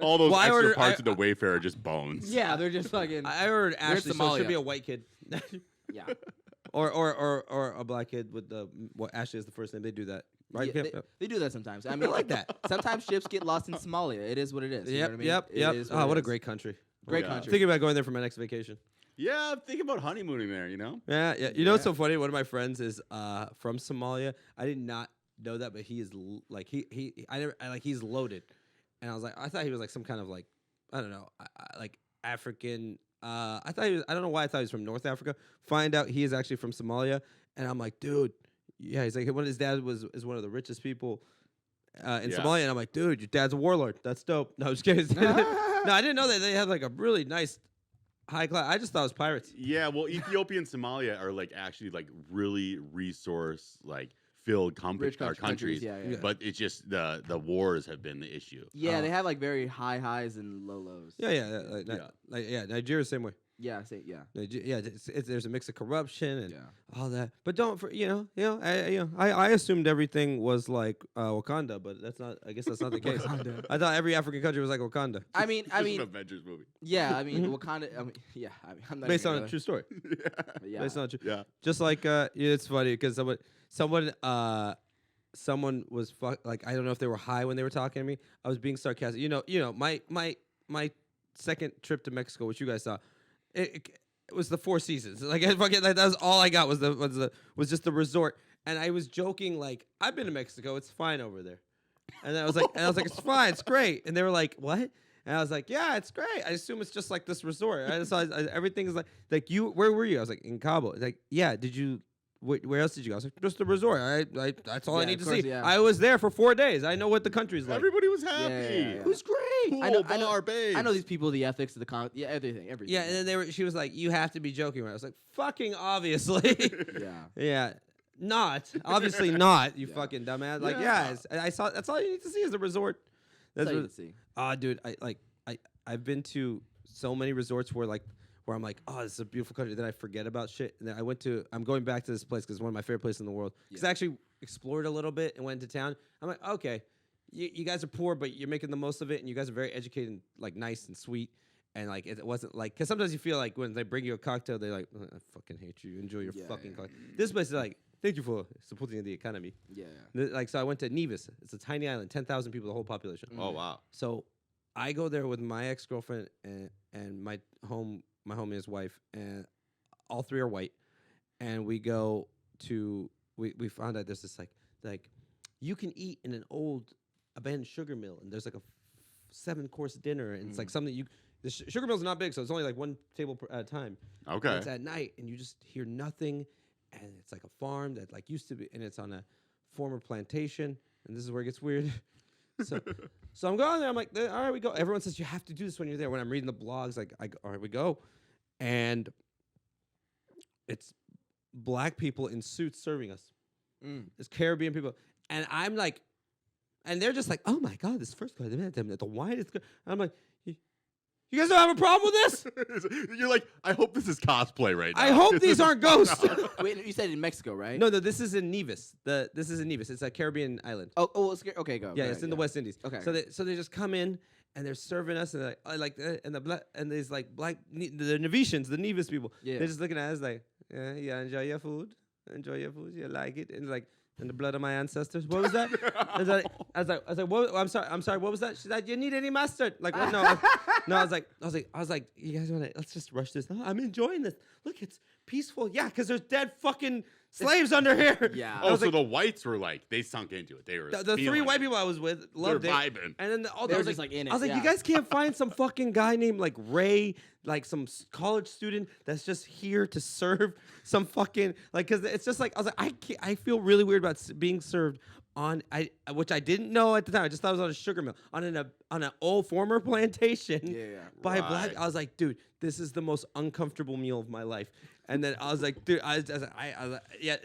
All those Well, I extra ordered- parts of the Wayfarer are just bones. yeah, they're just fucking. I ordered Ashley, so it Somalia. should be a white kid. Yeah, or a black kid with what Ashley is the first name. They do that, right? Yeah, Yep. they do that sometimes. I mean, like that. Sometimes ships get lost in Somalia. It is what it is. You know what I mean? Yep. It is Oh, what it a is. great country. Great Yeah. country. Thinking about going there for my next vacation. Yeah, think about honeymooning there, you know? Yeah. You know what's so funny? One of my friends is from Somalia. I did not know that, but he is like he's loaded, and I was like, I thought he was like some kind of like I don't know, like African. I thought he was. I don't know why I thought he was from North Africa. Find out he is actually from Somalia, and I'm like, dude, yeah. He's like, one of his dad is one of the richest people in Somalia, and I'm like, dude, your dad's a warlord. That's dope. No, I'm just kidding. No, I didn't know that they had like a really nice high class. I just thought it was pirates. Yeah, well, Ethiopia and Somalia are like actually like really resource like filled Rich countries. Yeah. But it's just the wars have been the issue. Yeah, they have like very high highs and low lows. Yeah. Nigeria same way. Yeah, say yeah. There's a mix of corruption and Yeah. all that. But I assumed everything was like Wakanda, but that's not. I guess that's not the case. Wakanda. I thought every African country was like Wakanda. I mean, Just an Avengers movie. yeah. I mean, Wakanda. I mean, yeah. I mean, I'm not Based even on a gonna- true story. but yeah. Based on a true. Yeah. Just like it's funny because someone was like I don't know if they were high when they were talking to me. I was being sarcastic. You know, my second trip to Mexico, which you guys saw, it was the Four Seasons. Like that was all I got was just the resort. And I was joking like I've been to Mexico. It's fine over there. And I was like it's fine. It's great. And they were like what? And I was like, yeah, it's great. I assume it's just like this resort. Everything is like you. Where were you? I was like in Cabo. Like, yeah. Did you where else did you go? I was like, just the resort. That's all I Yeah, need of to course, see. yeah. I was there for 4 days. I know what the country's like. Everybody was happy. Yeah. It was great. Pool, I know, bar, babes. I know these people, the ethics of the yeah, everything. Yeah, and then she was like, you have to be joking. I was like, fucking obviously. Yeah. Yeah. Not. Obviously not, you Yeah. fucking dumbass. Like, Yeah. I saw, that's all you need to see is the resort. That's all you what- can see. Dude, I've been to so many resorts where I'm like, oh, this is a beautiful country. Then I forget about shit. And then I'm going back to this place because it's one of my favorite places in the world. Because I actually explored a little bit and went into town. I'm like, okay, you guys are poor, but you're making the most of it. And you guys are very educated and like nice and sweet. And like, it wasn't like, because sometimes you feel like when they bring you a cocktail, they're like, I fucking hate you. Enjoy your fucking cocktail. This place is like, thank you for supporting the economy. Yeah. Like, so I went to Nevis. It's a tiny island, 10,000 people, the whole population. Oh wow. So I go there with my ex-girlfriend and my homie and his wife, and all three are white. And we go to we found out there's this like you can eat in an old abandoned sugar mill, and there's like a 7-course dinner, and it's like something the sugar mill's not big, so it's only like one table at a time. Okay. And it's at night, and you just hear nothing, and it's like a farm that like used to be, and it's on a former plantation, and this is where it gets weird. So I'm going there. I'm like, all right, we go. Everyone says you have to do this when you're there. When I'm reading the blogs, like, all right, we go, and it's black people in suits serving us. It's Caribbean people, and I'm like, and they're just like, oh my god, this first guy, the wine is good. I'm like, you guys don't have a problem with this? You're like, I hope this is cosplay right now. I hope these aren't ghosts. Wait, you said in Mexico, right? No, this is in Nevis. This is in Nevis. It's a Caribbean island. Oh, okay, go. Yeah, go it's ahead, in the West Indies. Okay. So they just come in and they're serving us, and and there's like the Nevisians, the Nevis people. Yeah. They're just looking at us like, yeah, enjoy your food, you like it, and like, and the blood of my ancestors. What was that? I was like, what? I'm sorry. What was that? She's like, you need any mustard? Like, what? No, I was like, you guys want to? Let's just rush this. No, I'm enjoying this. Look, it's peaceful. Yeah, because there's dead fucking slaves under here. Yeah. Oh, was so like, the whites were like, they sunk into it. They were the three feeling white it. people I was with loved They're it. vibing. And then They I were was just, like, like, in it, I was like, yeah. you guys can't find some fucking guy named like Ray, like some college student that's just here to serve some fucking like, because it's just like, I was like, I feel really weird about being served on which I didn't know at the time. I just thought it was on a sugar mill on an old former plantation by a black. Right. I was like, dude, this is the most uncomfortable meal of my life. And then I was like, dude, I was like, yeah.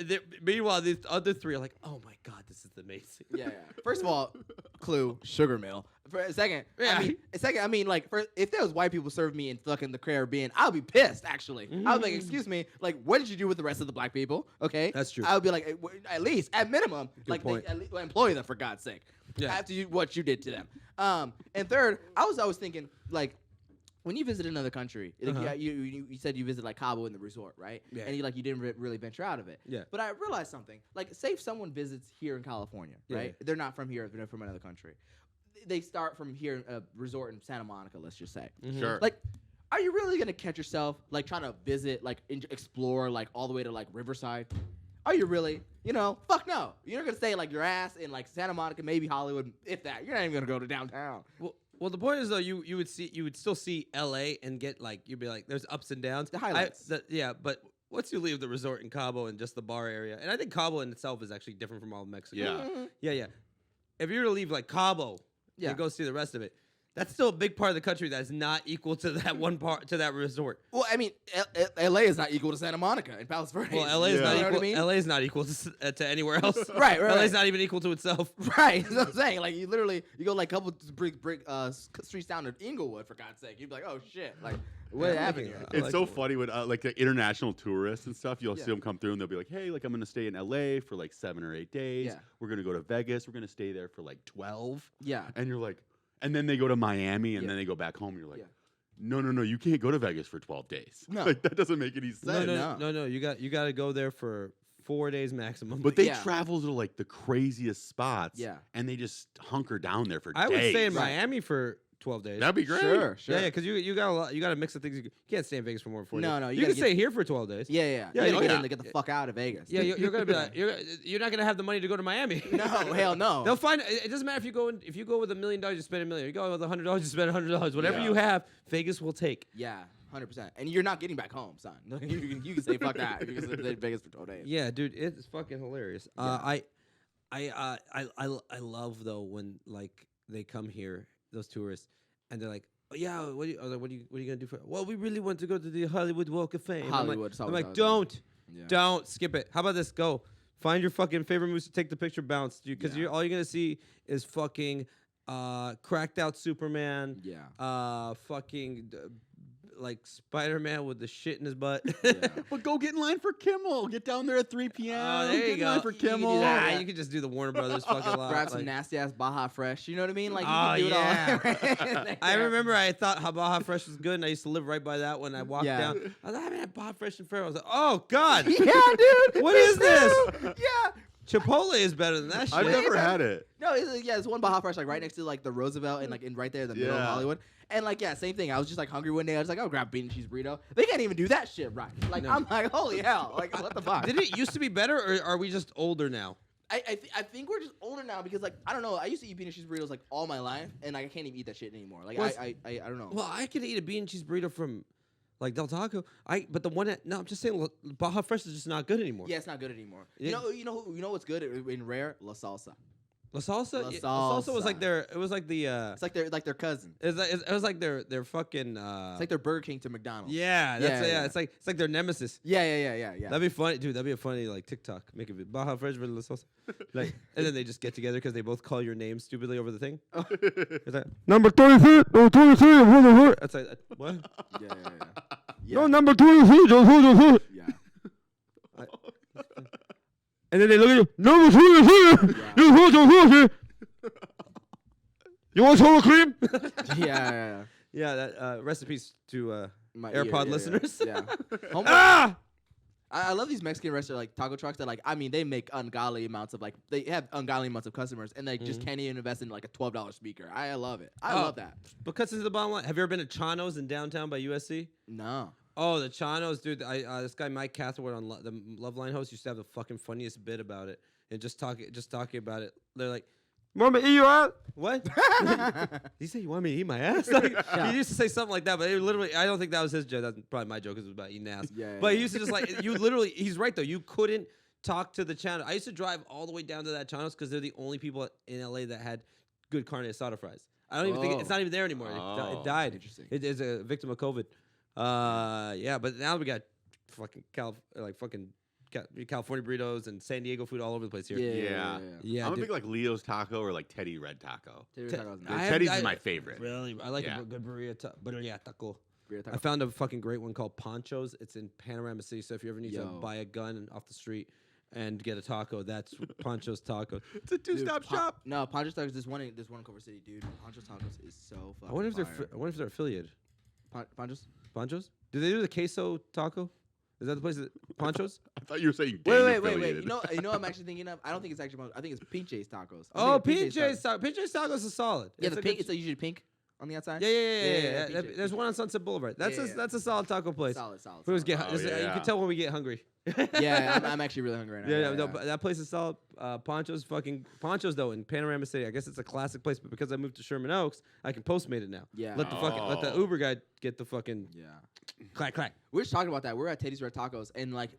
Meanwhile, these other three are like, oh my god, this is amazing. Yeah. First of all, clue, sugar mill. For a second, I mean, like, if there was white people serving me in fucking the Caribbean, I'll be pissed. Actually, I would be like, excuse me, like, what did you do with the rest of the black people? Okay, That's true. I would be like, at least, at minimum, point. at least employ them for God's sake. Yeah. After what you did to them. And third, I was always thinking, like, when you visit another country, like, you said you visit like Cabo in the resort, right? Yeah. And you didn't really venture out of it. Yeah. But I realized something. Like, say if someone visits here in California, Yeah. right? They're not from here. They're from another country. They start from here, a resort in Santa Monica, let's just say. Sure. Like, are you really gonna catch yourself like trying to visit, like explore, like all the way to like Riverside? Are you really? You know, fuck no. You're not gonna stay like your ass in like Santa Monica, maybe Hollywood, if that. You're not even gonna go to downtown. Well, the point is though, you would still see L.A. and get like, you'd be like, there's ups and downs. The highlights. But once you leave the resort in Cabo and just the bar area, and I think Cabo in itself is actually different from all of Mexico. Yeah. Yeah. If you were to leave like Cabo and go see the rest of it, that's still a big part of the country that's not equal to that one part, to that resort. Well, I mean, LA is not equal to Santa Monica and Palos Verdes. Well, LA is Yeah. not You know equal. what I mean? LA is not equal to anywhere else. Right. LA is not even equal to itself. Right, that's what I'm saying. Like, you go like a couple streets down to Inglewood, for God's sake. You'd be like, oh shit, like, what happened here? I It's like so it. funny when like the international tourists and stuff, you'll Yeah. see them come through and they'll be like, hey, like I'm gonna stay in LA for like 7 or 8 days. Yeah. We're gonna go to Vegas. We're gonna stay there for like 12. Yeah. And you're like, and then they go to Miami and Yeah. then they go back home. And you're like, Yeah. no, you can't go to Vegas for 12 days. No. Like that doesn't make any sense. No. You got to go there for 4 days maximum. But they Yeah. travel to like the craziest spots. Yeah. And they just hunker down there for I days. would stay in Right. Miami for 12 days. That'd be great. Sure. Yeah, because you got a lot. You got a mix of things. You can't stay in Vegas for more than 4 days. No, You you can gotta stay here for 12 days. Yeah. Yeah, You gotta yeah. get the fuck out of Vegas. Yeah, you're gonna be like, you're not gonna have the money to go to Miami. No, hell no. They'll find it doesn't matter if you go with $1 million, you spend $1 million. You go with $100, you spend $100. Whatever Yeah. you have, Vegas will take. Yeah, 100%. And you're not getting back home, son. You can say fuck that. You can stay in Vegas for 12 days. Yeah, dude, it's fucking hilarious. I love though when like they come here, those tourists, and they're like, oh, yeah, what are you gonna do for? Well, we really want to go to the Hollywood Walk of Fame. Hollywood. I'm like, don't skip it. How about this? Go find your fucking favorite movies to take the picture, bounce, dude, because all you're gonna see is fucking cracked out Superman. Yeah. Fucking. Like Spider-Man with the shit in his butt. But go get in line for Kimmel. Get down there at 3 p.m. Oh, there get you in go. line for You can do Kimmel. that. You can just do the Warner Brothers fucking lot. Grab some like, nasty ass Baja Fresh. You know what I mean? Like, you Oh, can do yeah. it all. I remember I thought Baja Fresh was good, and I used to live right by that when I walked Yeah. down. I was like, I haven't had Baja Fresh in forever. I was like, oh, God. Yeah, dude. What is this? Yeah. Chipotle is better than that shit. I've never had it. No, it's one Baja Fresh, like right next to like the Roosevelt and like right there in the middle of Yeah. Hollywood. And like, yeah, same thing. I was just like hungry one day. I was like, I'll grab bean and cheese burrito. They can't even do that shit right. Like, No. I'm like, holy hell. Like, what the fuck? Did it used to be better, or are we just older now? I think we're just older now because like I don't know. I used to eat bean and cheese burritos like all my life, and like, I can't even eat that shit anymore. Like Well, I don't know. Well, I could eat a bean and cheese burrito from like Del Taco. But the one no, I'm just saying Baja Fresh is just not good anymore. Yeah, it's not good anymore. Yeah. You know what's good in rare? La Salsa. La Salsa? La Yeah, La Salsa was Salsa. like it was like the It's like their cousin. it was like their fucking It's like their Burger King to McDonald's. yeah, that's Yeah. it's like their nemesis. Yeah. That'd be funny, dude. That'd be a funny like TikTok. Make it Baja Fresh with La Salsa. Like, and then they just get together because they both call your name stupidly over the thing. It's like, number 23, no 23, that's like what? Yeah. No, number 23, Yeah. and then they look at you, number 23, you want sour cream? Yeah. Yeah, that recipes to My AirPod ear, listeners. Yeah. Homeboy- Ah! I love these Mexican restaurants like taco trucks that like I mean they make ungodly amounts of like they have ungodly amounts of customers and they just can't even invest in like a $12 speaker. I love it. I love that. Because this is the bottom line. Have you ever been to Chano's in downtown by USC? No. Oh, the Chano's, dude. This guy Mike Catherwood on the Loveline host used to have the fucking funniest bit about it, and just talking about it. They're like, "You want me to eat your ass?" What? Did he say you want me to eat my ass? Like, he used to say something like that, but it literally, I don't think that was his joke. That's probably my joke because it was about eating ass. Yeah, But yeah. he used to just like you literally. He's right though. You couldn't talk to the Chano. I used to drive all the way down to that Chano's because they're the only people in LA that had good carne asada fries. I don't even think it's not even there anymore. It died. Interesting. It is a victim of COVID. Yeah, but now we got fucking California burritos and San Diego food all over the place here. Yeah. Yeah, I'm a dude. big like Leo's Taco or like Teddy Red Taco. I Teddy's have- is my favorite. Really, I like Yeah. a good burrito taco. Burrito I taco. found a fucking great one called Ponchos. It's in Panorama City. So if you ever need to Yo. buy a gun off the street and get a taco, that's Ponchos Taco. It's a two-stop shop. No, Poncho's Tacos. There's one in Culver City, dude. Poncho's Tacos is so fucking I wonder if fire. they're affiliated. Poncho's? Ponchos? Do they do the queso taco? Is that the place that Ponchos? I thought you were saying Wait. gang-affiliated. You know what I'm actually thinking of? I don't think it's actually Poncho's. I think it's Pinche's Tacos. Oh, PJ's Tacos is solid. Yeah, It's the a pink. good- It's usually pink on the outside. Yeah. Yeah, That- There's one on Sunset Boulevard. That's Yeah. that's a solid taco place. Solid. We always get. Oh, You yeah. can tell when we get hungry. Yeah, I'm actually really hungry right now. Yeah, no, but that place is solid. Ponchos though in Panorama City. I guess it's a classic place, but because I moved to Sherman Oaks, I can Postmate it now. Yeah. Let the Oh. Uber guy get the fucking Yeah. clack. We were just talking about that. We're at Teddy's Red Tacos, and like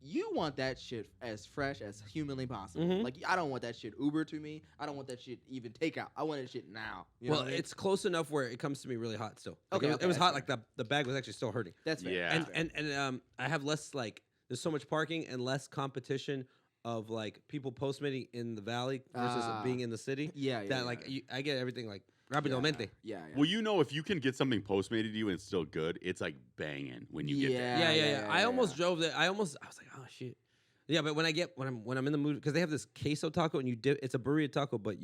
you want that shit as fresh as humanly possible. Mhm. Like I don't want that shit Uber to me. I don't want that shit even takeout. I want that shit now. You know Well, what I mean? it's close enough where it comes to me really hot still. Like, Okay, it was okay, hot. that's Like the bag was actually still hurting. that's fair. Yeah. That's fair. And I have less like there's so much parking and less competition of like people Postmating in the valley versus being in the city. yeah. That like I get everything like rapidamente. Yeah. Well, you know, if you can get something Postmated to you and it's still good, it's like banging when you get there. Yeah. I almost drove there. I was like, oh shit. Yeah, but when I'm in the mood because they have this queso taco and you dip. It's a burrito taco, but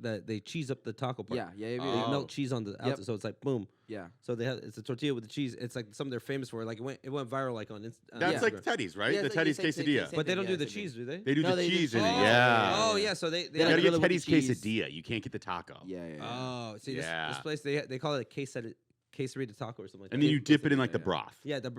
they cheese up the taco part. Yeah. They Oh. melt cheese on the outside, so it's like boom. Yeah. So it's a tortilla with the cheese. It's like something they're famous for. Like it went viral like on Instagram. That's Yeah. like Teddy's, right? Yeah, The it's Teddy's like- quesadilla. same But they thing, don't do yeah, the same thing. cheese, do they? They do No, the they do cheese in it, cheese. yeah. Oh yeah, so they They You like gotta grill it get with Teddy's the cheese. quesadilla. You can't get the taco. Yeah. Oh, see Yeah. this place they call it a quesarita taco or something like that. And then you dip it in like the Yeah. broth. Yeah, the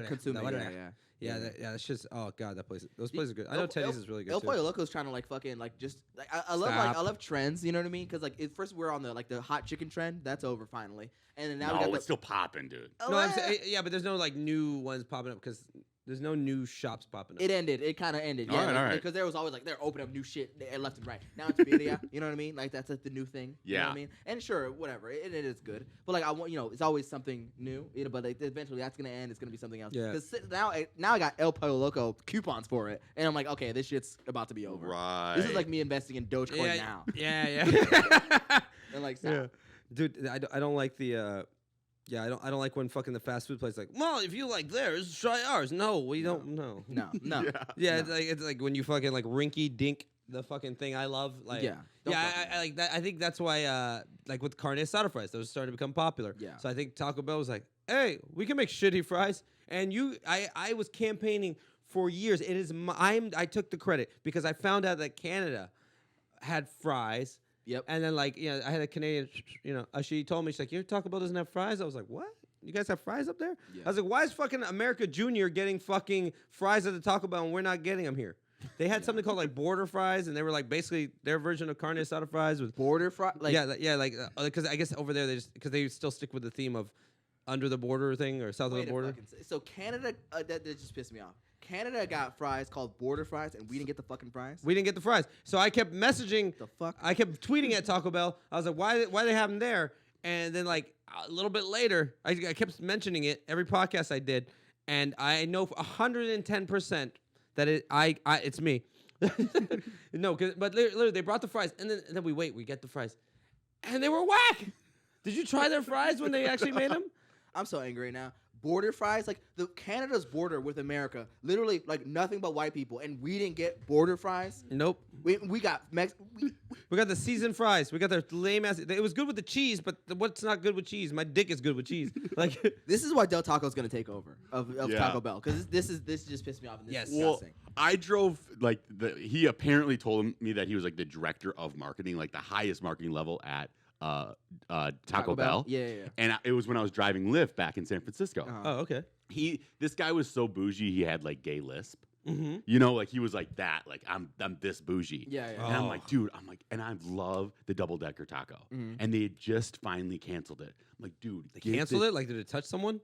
Consume it. Yeah. Yeah, that's just. Oh god, that place. Those places are good. I know Teddy's is really good El too. Pollo Loco's trying to like fucking like just like I love trends. You know what I mean? Because like first we're on the hot chicken trend. That's over finally, and then now we got it's still popping, dude. No, I'm saying, yeah, but there's no like new ones popping up because there's no new shops popping up. It ended. It kind of ended. All Yeah, right, all right. because there was always like they're opening up new shit left and right. Now it's birria. You know what I mean? Like that's like the new thing. You know what I Yeah. mean? And sure, whatever. It is good. But like I want, it's always something new. You know, but like eventually that's gonna end. It's gonna be something else. Yeah. Because now I got El Pollo Loco coupons for it, and I'm like, okay, this shit's about to be over. Right. This is like me investing in Dogecoin now. Yeah. And like, Yeah. stop. Dude, I don't like the. Yeah, I don't like when fucking the fast food place like, well, if you like theirs, try ours. No, we don't. No. No. Yeah, it's like when you fucking like rinky dink the fucking thing I love. Like, Yeah. Don't fuck I like that. I think that's why like with carne asada fries, those started to become popular. Yeah. So I think Taco Bell was like, hey, we can make shitty fries, and I was campaigning for years. It is I took the credit because I found out that Canada had fries. Yep. And then like I had a Canadian, she told me, she's like, your Taco Bell doesn't have fries. I was like, what? You guys have fries up there? Yeah. I was like, why is fucking America Junior getting fucking fries at the Taco Bell and we're not getting them here? They had something called like border fries, and they were like basically their version of carne asada fries with Border fry. Like, because I guess over there because they still stick with the theme of under the border thing or south of wait the a border. fucking so Canada, that just pissed me off. Canada got fries called border fries, and we didn't get the fucking fries. We didn't get the fries, so I kept messaging. The fuck? I kept tweeting at Taco Bell. I was like, why they have them there? And then like a little bit later, I kept mentioning it every podcast I did, and I know 110% that it's me. No, but literally they brought the fries, and then we get the fries, and they were whack. Did you try their fries when they actually made them? I'm so angry right now. Border fries, like the Canada's border with America, literally like nothing but white people, and we didn't get border fries. Nope. We got We got the seasoned fries. We got their lame ass. It was good with the cheese, but what's not good with cheese? My dick is good with cheese. Like This is why Del Taco's gonna take over of Yeah. Taco Bell, because this just pissed me off. And this Yes. is Well, disgusting. I drove he apparently told me that he was like the director of marketing, like the highest marketing level at Taco Bell. Yeah. And it was when I was driving Lyft back in San Francisco. Uh-huh. oh, okay. This guy was so bougie, he had like gay lisp. Mm-hmm. You know, like he was like that, like I'm this bougie. Yeah. And I'm Oh. like, dude, and I love the double decker taco. Mhm. And they had just finally canceled it. I'm like, dude, They canceled it? Like, did it touch someone?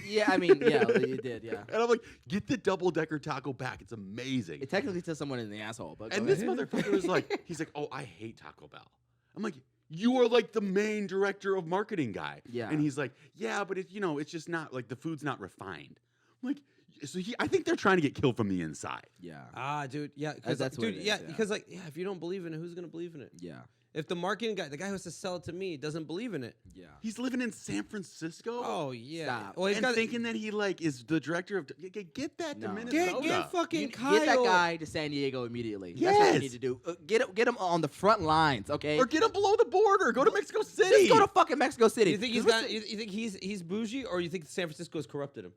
Yeah, I mean, yeah, it did. Yeah. And I'm like, get the double decker taco back. It's amazing. It technically says someone in the asshole, but And go this ahead. motherfucker was like, he's like, oh, I hate Taco Bell. I'm like, you are like the main director of marketing guy. Yeah. And he's like, yeah, but it's just not like the food's not refined. I'm like, so I think they're trying to get killed from the inside. Yeah. Ah, dude, yeah, because That's what dude, it is, yeah, yeah. because like, yeah, if you don't believe in it, who's gonna believe in it? Yeah. If the marketing guy, the guy who has to sell it to me, doesn't believe in it, Yeah. He's living in San Francisco. oh yeah, Stop. well, he's and got thinking that he like is the director of get that to No. Minnesota. get fucking You Kyle. get that guy to San Diego immediately. That's what you Yes. need to do. Get him on the front lines, okay? Or get him below the border. Go to Mexico City. Just go to fucking Mexico City. You think you think he's bougie, or you think San Francisco has corrupted him?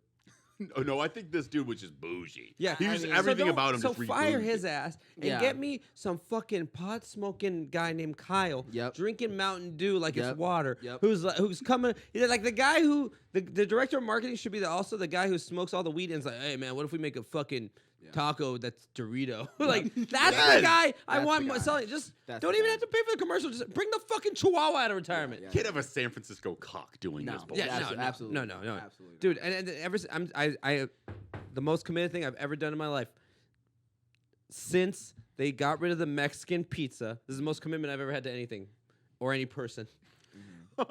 No, I think this dude was just bougie. Yeah, he was I mean- everything so about him. So just really fire bougie. his ass and Yeah. get me some fucking pot smoking guy named Kyle. Yep. Drinking Mountain Dew like Yep. it's water. Yep. Who's coming? Like the guy who the director of marketing should be also the guy who smokes all the weed and is like, hey man, what if we make a fucking taco that's Dorito? Like that's Yes. the guy I That's want the guy. selling. Just That's don't the even guy. have to pay for the commercial. Just bring the fucking Chihuahua out of retirement. Yeah. Can't have a San Francisco cock doing No. this. Bullshit. Yeah, Absolutely. no, Absolutely. no. Absolutely. Dude, and ever I the most committed thing I've ever done in my life since they got rid of the Mexican pizza. This is the most commitment I've ever had to anything or any person.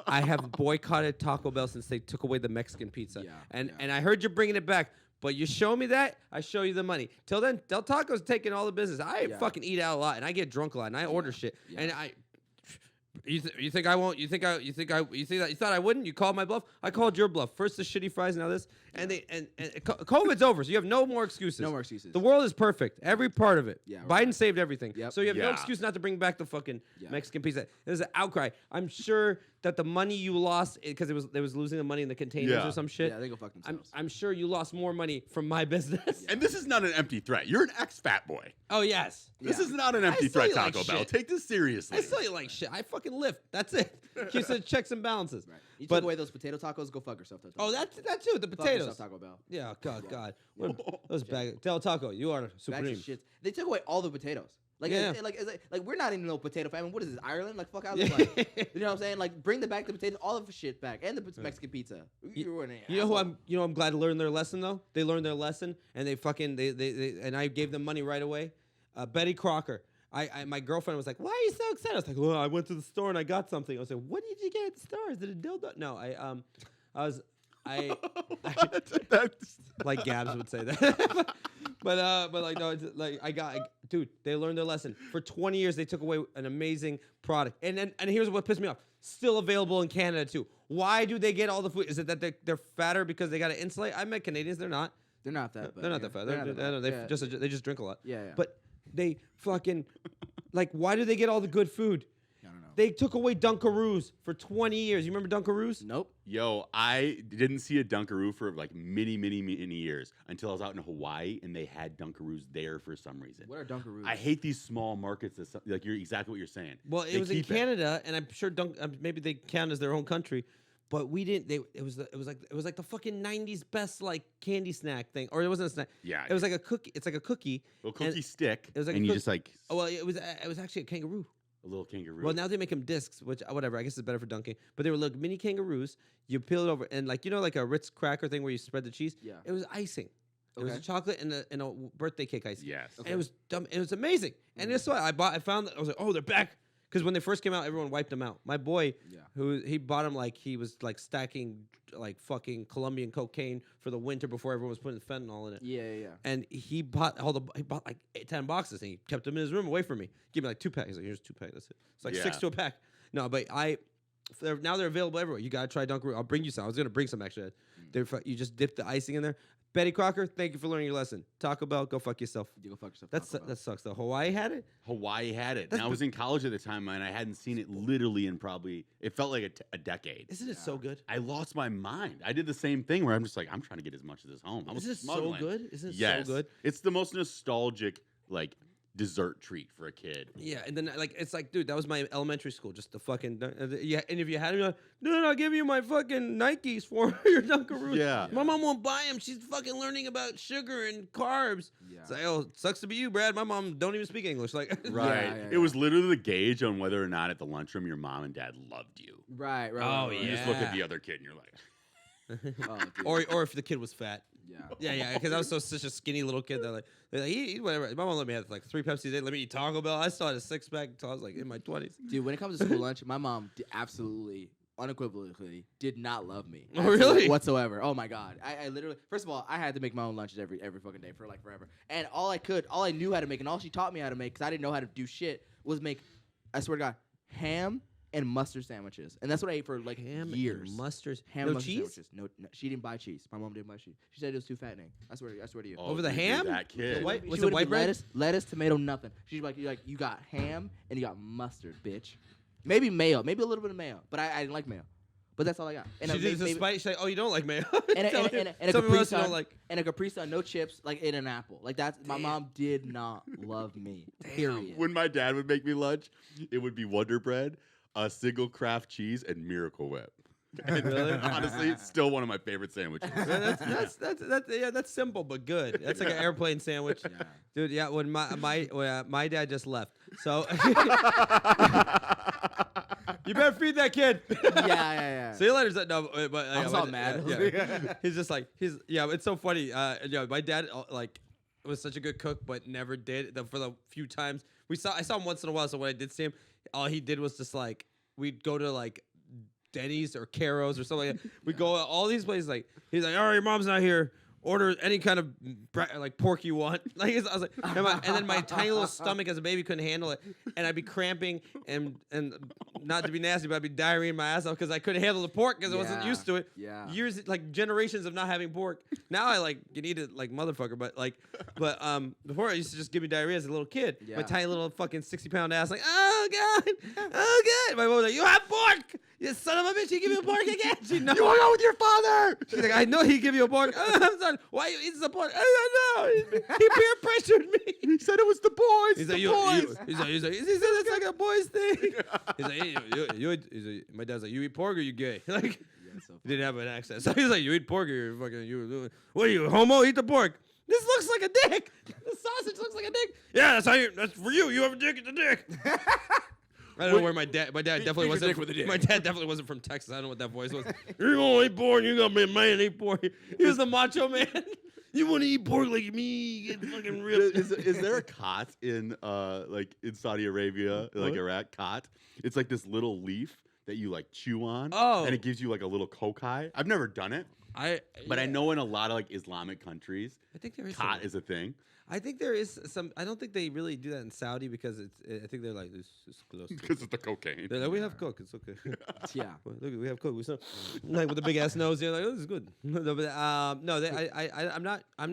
I have boycotted Taco Bell since they took away the Mexican pizza. Yeah, and yeah. and I heard you're bringing it back, but you show me that, I show you the money. Till then, Del Taco's taking all the business. I Yeah. fucking eat out a lot, and I get drunk a lot, and I order shit, Yeah. and I. You think I won't? You thought I wouldn't? You called my bluff. I called your bluff. First the shitty fries, now this, and COVID's over, so you have no more excuses. No more excuses. The world is perfect, every part of it. Yeah, Biden right. saved everything, Yep. so you have no Yeah. excuse not to bring back the fucking Yeah. Mexican pizza. There's an outcry. I'm sure that the money you lost because they was losing the money in the containers Yeah. or some shit. Yeah, they go fuck themselves. I'm sure you lost more money from my business. And this is not an empty threat. You're an ex-fat boy. Oh yes. This Yeah. is not an empty still threat, eat like Taco Bell. shit. Take this seriously. I still eat like shit. I fucking lift. That's it. Keeps the checks and balances. Right. You But- took away those potato tacos, go fuck yourself. Oh, that too. The potatoes. off Taco Bell. Yeah, God. Those bag Del Taco, you are Bags of supreme. shits. They took away all the potatoes. Like, Yeah. like we're not even no potato family. What is this, Ireland? Like, fuck out of like, you know what I'm saying? Like, bring back the potatoes, all of the shit back, and the Mexican pizza. You know who I'm glad to learn their lesson though. They learned their lesson, and they and I gave them money right away. Betty Crocker. My girlfriend was like, "Why are you so excited?" I was like, "Well, I went to the store and I got something." I was like, "What did you get at the store? Is it a dildo?" No, I like Gabs would say that. but like no, it's like dude, they learned their lesson. For 20 years they took away an amazing product. And here's what pissed me off. Still available in Canada too. Why do they get all the food? Is it that they're fatter because they got to insulate? I met Canadians, they're not. They're not that bad. They're not that fat. They just drink a lot. Yeah. But they fucking like why do they get all the good food? I don't know. They took away Dunkaroos for 20 years. You remember Dunkaroos? Nope. Yo, I didn't see a Dunkaroo for like many years until I was out in Hawaii and they had Dunkaroos there for some reason. What are Dunkaroos? I hate these small markets that like you're exactly what you're saying. Well, it was in Canada, and I'm sure maybe they count as their own country, but we didn't. It was like the fucking 90s best like candy snack thing, or it wasn't a snack. Yeah, it was like a cookie. It's like a cookie. A cookie stick. It was like and you just like. Oh well, it was actually a kangaroo. A little kangaroo. Well, now they make them discs, which whatever. I guess it's better for dunking. But they were little mini kangaroos. You peel it over, and like like a Ritz cracker thing where you spread the cheese. Yeah. It was icing. It was a chocolate and a birthday cake icing. Yes. And it was dumb. It was amazing. And that's why I found. I was like, oh, they're back. Because when they first came out, everyone wiped them out. My boy, he bought them like he was like stacking like fucking Colombian cocaine for the winter before everyone was putting fentanyl in it. Yeah. And he bought like 10 boxes and he kept them in his room away from me. Give me like 2 packs. He's like, here's 2 packs. That's it. It's like 6 to a pack. No, but now they're available everywhere. You gotta try Dunkaroo. I'll bring you some. I was gonna bring some actually. You just dip the icing in there. Betty Crocker, thank you for learning your lesson. Taco Bell, go fuck yourself. You go fuck yourself. That sucks though. Hawaii had it. Hawaii had it. And I was in college at the time, and I hadn't seen it literally in probably. It felt like a decade. Isn't it so good? I lost my mind. I did the same thing where I'm just like, I'm trying to get as much of this home. Isn't it so good? Isn't it Yes. so good? It's the most nostalgic like dessert treat for a kid. Yeah, and then like it's like, dude, that was my elementary school. Just the fucking yeah. And if you had me, like, dude, I'll give you my fucking Nikes for your Dunkaroos. Yeah. My mom won't buy them. She's fucking learning about sugar and carbs. Yeah. It's like, oh, sucks to be you, Brad. My mom don't even speak English. Like, Right. Yeah. It was literally the gauge on whether or not at the lunchroom your mom and dad loved you. Right. Oh, You just look at the other kid and you're like, Oh, dude. or if the kid was fat. Yeah, because I was such a skinny little kid that they're like eat whatever. My mom let me have like 3 Pepsi a day. Let me eat Taco Bell. I still had a 6-pack until I was like in my 20s. Dude, when it comes to school lunch, my mom absolutely, unequivocally did not love me. Oh, really? Whatsoever. Oh my god. I literally, first of all, I had to make my own lunches every fucking day for like forever. And all I knew how to make, and all she taught me how to make, because I didn't know how to do shit, was make, I swear to God, ham and mustard sandwiches. And that's what I ate for like years. And mustard. Ham No and mustard cheese? sandwiches. No, she didn't buy cheese. My mom didn't buy cheese. She said it was too fattening. I swear to you. oh, Over the dude, ham? That kid. The white- She was it wouldn't white be bread? lettuce, tomato, nothing. She's like, you got ham and you got mustard, bitch. Maybe mayo, maybe a little bit of mayo, but I didn't like mayo. But that's all I got. And She did this despite. She's like, oh, you don't like mayo. and a Some Capri else you don't Sun, like. and a Capri Sun, no chips, like in an apple. Like that's my mom did not love me. Period. When my dad would make me lunch, it would be Wonder Bread, a single craft cheese, and Miracle Whip. And honestly, it's still one of my favorite sandwiches. That's simple but good. That's like an airplane sandwich, dude. Yeah, when my dad just left, so you better feed that kid. Yeah. See you later. No, but I'm so mad. Yeah. He's just like It's so funny. My dad was such a good cook, but never did for the few times I saw him once in a while. So when I did see him, all he did was just like we'd go to like Denny's or Caro's or something like that. We go to all these places. Like he's like, all right, your mom's not here. Order any kind of like pork you want. Like I was like, and then my tiny little stomach as a baby couldn't handle it, and I'd be cramping and not to be nasty, but I'd be diarrheaing my ass off because I couldn't handle the pork because I wasn't used to it. Yeah. Years, like generations of not having pork. Now I like can eat it like motherfucker, but before I used to just give me diarrhea as a little kid. Yeah. My tiny little fucking 60-pound ass like, oh god. My mom was like, you have pork. You son of a bitch, he give you a pork again. She knows. You want to go with your father? She's like, I know he give you a pork. I'm sorry. Why you eating some pork? I don't know. He peer pressured me. He said it was the boys. He's the like, boys. he said it's like a boys thing. He's like, my dad's like, you eat pork or you gay? Like, so He didn't have an accent. So he's like, you eat pork, or what are you, homo? Eat the pork. This looks like a dick. The sausage looks like a dick. Yeah, that's for you. You have a dick, it's a dick. I don't know where my dad definitely wasn't. My dad definitely wasn't from Texas. I don't know what that voice was. You're gonna eat pork. You gotta be a man, eat pork. He was the macho man. You want to eat pork like me? Get fucking ripped. Is there a cot in like in Saudi Arabia, like Iraq? Cot. It's like this little leaf that you like chew on. Oh. And it gives you like a little cocaine. I've never done it. But I know in a lot of like Islamic countries, I think there is cot is a thing. I think there is some. I don't think they really do that in Saudi because I think they're like, this is close. Because of the cocaine. They're like, we have coke. It's okay. Yeah. Look, we have coke. We still, like with the big ass nose. They're like, oh, this is good. No, but, I'm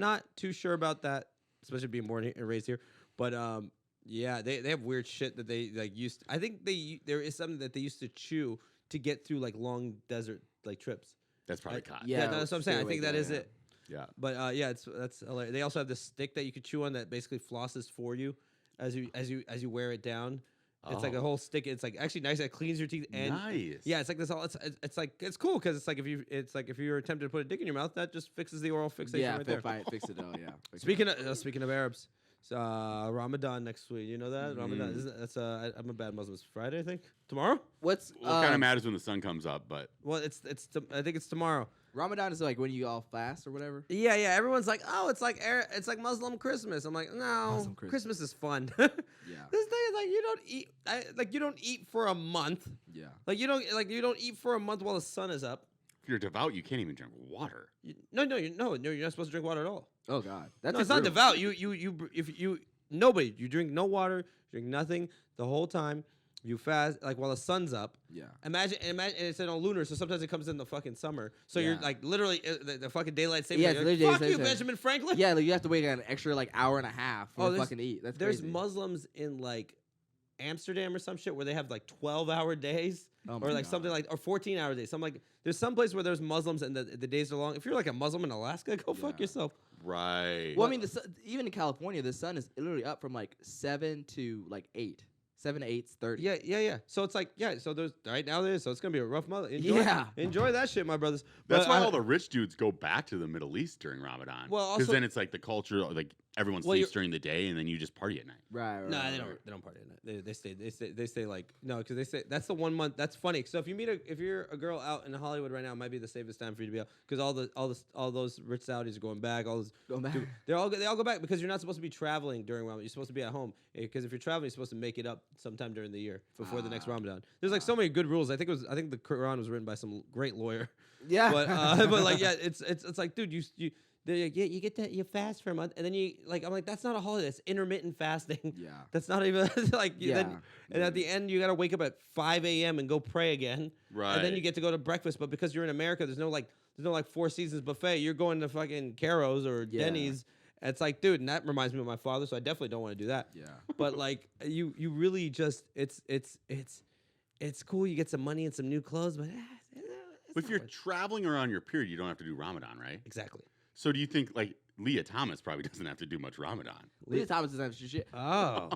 not too sure about that, especially being born and raised here. But yeah, they have weird shit that they like used. I think there is something that they used to chew to get through like long desert like trips. That's probably cot. Yeah, that's what I'm saying. I think that is it. Yeah. But that's hilarious. They also have this stick that you could chew on that basically flosses for you as you wear it down. It's like a whole stick. It's like actually nice. It cleans your teeth. And nice. Yeah, it's like this. It's like it's cool because it's like if you're attempting to put a dick in your mouth, that just fixes the oral fixation right there. Fix it. Oh yeah. Speaking of Arabs, Ramadan next week. You know that Ramadan. I'm a bad Muslim. It's Friday, I think. Tomorrow. What kind of matters when the sun comes up, but well, I think it's tomorrow. Ramadan is like when you all fast or whatever. Yeah. Everyone's like, oh, it's like Muslim Christmas. I'm like, no, Christmas is fun. Yeah. This thing is like you don't eat for a month. Yeah. Like you don't eat for a month while the sun is up. If you're devout, you can't even drink water. No, you're not supposed to drink water at all. Oh God, it's not devout. You drink no water, you drink nothing the whole time. You fast like while the sun's up. Yeah. Imagine it's in a lunar, so sometimes it comes in the fucking summer. So you're like literally the fucking daylight saving. Yeah, like, fuck you, Benjamin Franklin. Yeah, like you have to wait an extra like hour and a half to fucking eat. That's there's crazy. Muslims in like Amsterdam or some shit where they have like 12-hour days or like something like or 14-hour days. Something like there's some place where there's Muslims and the days are long. If you're like a Muslim in Alaska, go fuck yourself. Right. Well, I mean, even in California, the sun is literally up from like 7 to like 8. 7 to 8:30. Yeah. So it's like, so there's right now there is. So it's gonna be a rough month. Enjoy that shit, my brothers. That's why all the rich dudes go back to the Middle East during Ramadan. Well, because then it's like the culture, like everyone sleeps during the day, and then you just party at night. Right. No, they don't party at night. They stay like no, because they say that's the 1 month. That's funny. So if you're a girl out in Hollywood right now, it might be the safest time for you to be out because all those rich Saudis are going back. Going back. Dude, they all go back because you're not supposed to be traveling during Ramadan. You're supposed to be at home because if you're traveling, you're supposed to make it up sometime during the year before the next Ramadan. There's like so many good rules. I think the Quran was written by some great lawyer. Yeah. But like it's like dude you get that you fast for a month and then I'm like that's not a holiday, it's intermittent fasting. Yeah. That's not even like and at the end you got to wake up at 5 a.m. and go pray again. Right. And then you get to go to breakfast, but because you're in America there's no Four Seasons buffet. You're going to fucking Caro's or Denny's. It's like, dude, and that reminds me of my father, so I definitely don't want to do that. Yeah. But like, you really just, it's cool. You get some money and some new clothes, but If you're traveling around your period, you don't have to do Ramadan, right? Exactly. So do you think like Leah Thomas probably doesn't have to do much Ramadan? Leah Thomas doesn't have to do shit. Oh.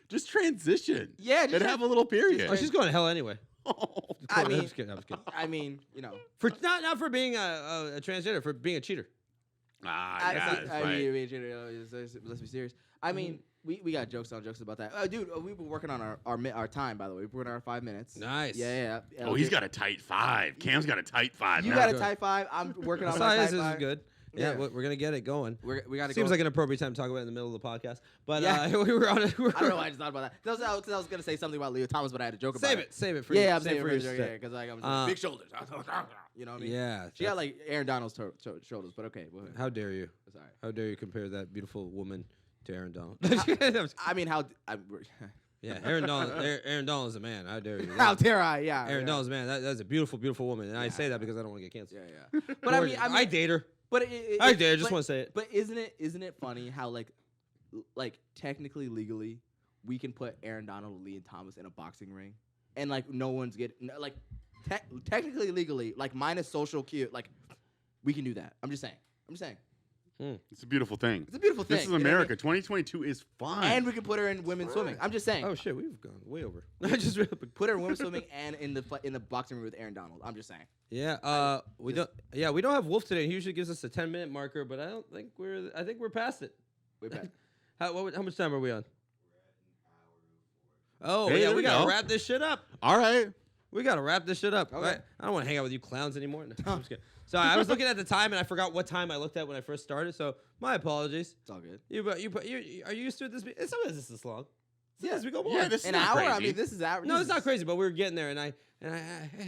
Just transition. Yeah. And have a little period. Oh, she's going to hell anyway. I I'm just kidding. I mean, for not for being a transgender, for being a cheater. Let's be serious. I mean, we got jokes about that. Dude, we've been working on our time, by the way. We're working on our 5 minutes. Nice. Yeah. Oh, he's got a tight 5. Cam's got a tight 5. You got a tight 5. I'm working on my tight 5. This is good. Yeah, we're gonna get it going. We got to. Seems like an appropriate time to talk about it in the middle of the podcast. But we were on. I don't know why I just thought about that. I was gonna say something about Leah Thomas, but I had a joke about it. Save it for I'm saving it for you. Because I'm big shoulders. You know what I mean? Yeah. She got like Aaron Donald's shoulders, but okay. How dare you? Sorry. How dare you compare that beautiful woman to Aaron Donald? I mean, yeah, Aaron Donald is a man. How dare you? How dare I? Yeah. Aaron Donald's a man. That's a beautiful, beautiful woman, and I say that because I don't want to get canceled. Yeah. But I mean, I date her. But I dare. Just want to say it. But isn't it funny how like technically legally we can put Aaron Donald and Leah Thomas in a boxing ring, and like no one's getting like technically legally like minus social cue like we can do that. I'm just saying. It's a beautiful thing. It's a beautiful thing. This is you know what I mean? America. 2022 is fun. And we can put her in women's swimming. I'm just saying. Oh shit, we've gone way over. I just real quick. Put her in women's swimming and in the boxing room with Aaron Donald. I'm just saying. Yeah, we don't have Wolf today. He usually gives us a 10-minute marker, but I think we're past it. Way back. How much time are we on? Oh, Hey, yeah, there we we gotta go. wrap this shit up. All right. We gotta wrap this shit up. Okay. Right? I don't want to hang out with you clowns anymore. No, I'm just kidding. So I was looking at the time and I forgot what time I looked at when I first started. So my apologies. It's all good. Are you used to this? Sometimes this is this long. Sometimes we go more. Yeah, this is An not hour? crazy. I mean, this is average. No, it's not crazy, but we were getting there, and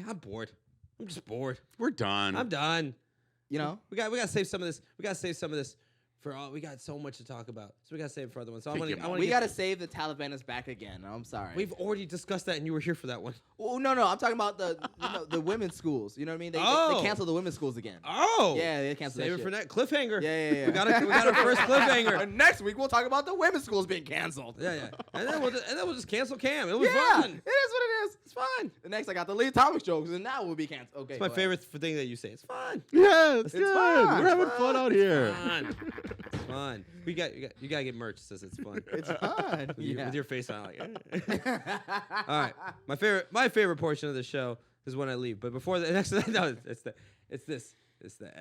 I'm bored. I'm just bored. We're done. I'm done. You know? We gotta save some of this. We gotta save some of this for all. We got so much to talk about, so we gotta save it for other ones. So I want to. We got to save the Taliban is back again. I'm sorry. We've already discussed that, and you were here for that one. Oh, no. I'm talking about the women's schools. You know what I mean? They canceled the women's schools again. Oh, Yeah, they canceled save that it for shit. next cliffhanger. Yeah. We got our first cliffhanger. And next week we'll talk about the women's schools being canceled. Yeah, and then we'll just cancel Cam. It'll be Yeah, fun. it is what it is. It's fun. The next I got the Lee Thomas jokes, and that will be canceled. Okay, It's my go ahead. favorite thing that you say. It's fun. Yeah, it's It's good. fun. We're having It's fun out here. Fun. It's fun. You gotta get merch that says it's fun. It's fun. With your face on, like. All right, my favorite portion of the show is when I leave. But before the next, no, it's the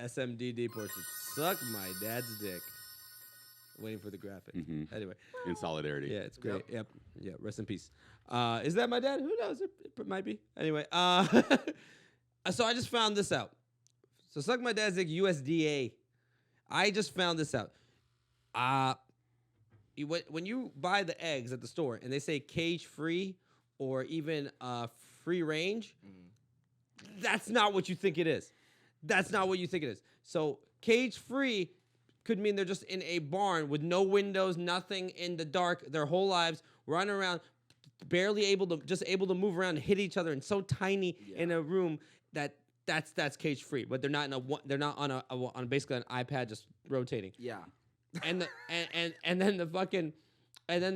SMDD portion. Suck my dad's dick. Waiting for the graphic. Anyway, In solidarity. yeah, it's great. Yep. Yeah. Rest in peace. Is that my dad? Who knows? It might be. Anyway, so I just found this out. So suck my dad's dick USDA. I just found this out. When you buy the eggs at the store and they say cage free or even free range, that's not what you think it is. That's not what you think it is. So cage free could mean they're just in a barn with no windows, nothing, in the dark, their whole lives, running around, barely able to move around and hit each other, and so tiny in a room that's cage free. But they're not on basically an iPad just rotating. Yeah. And then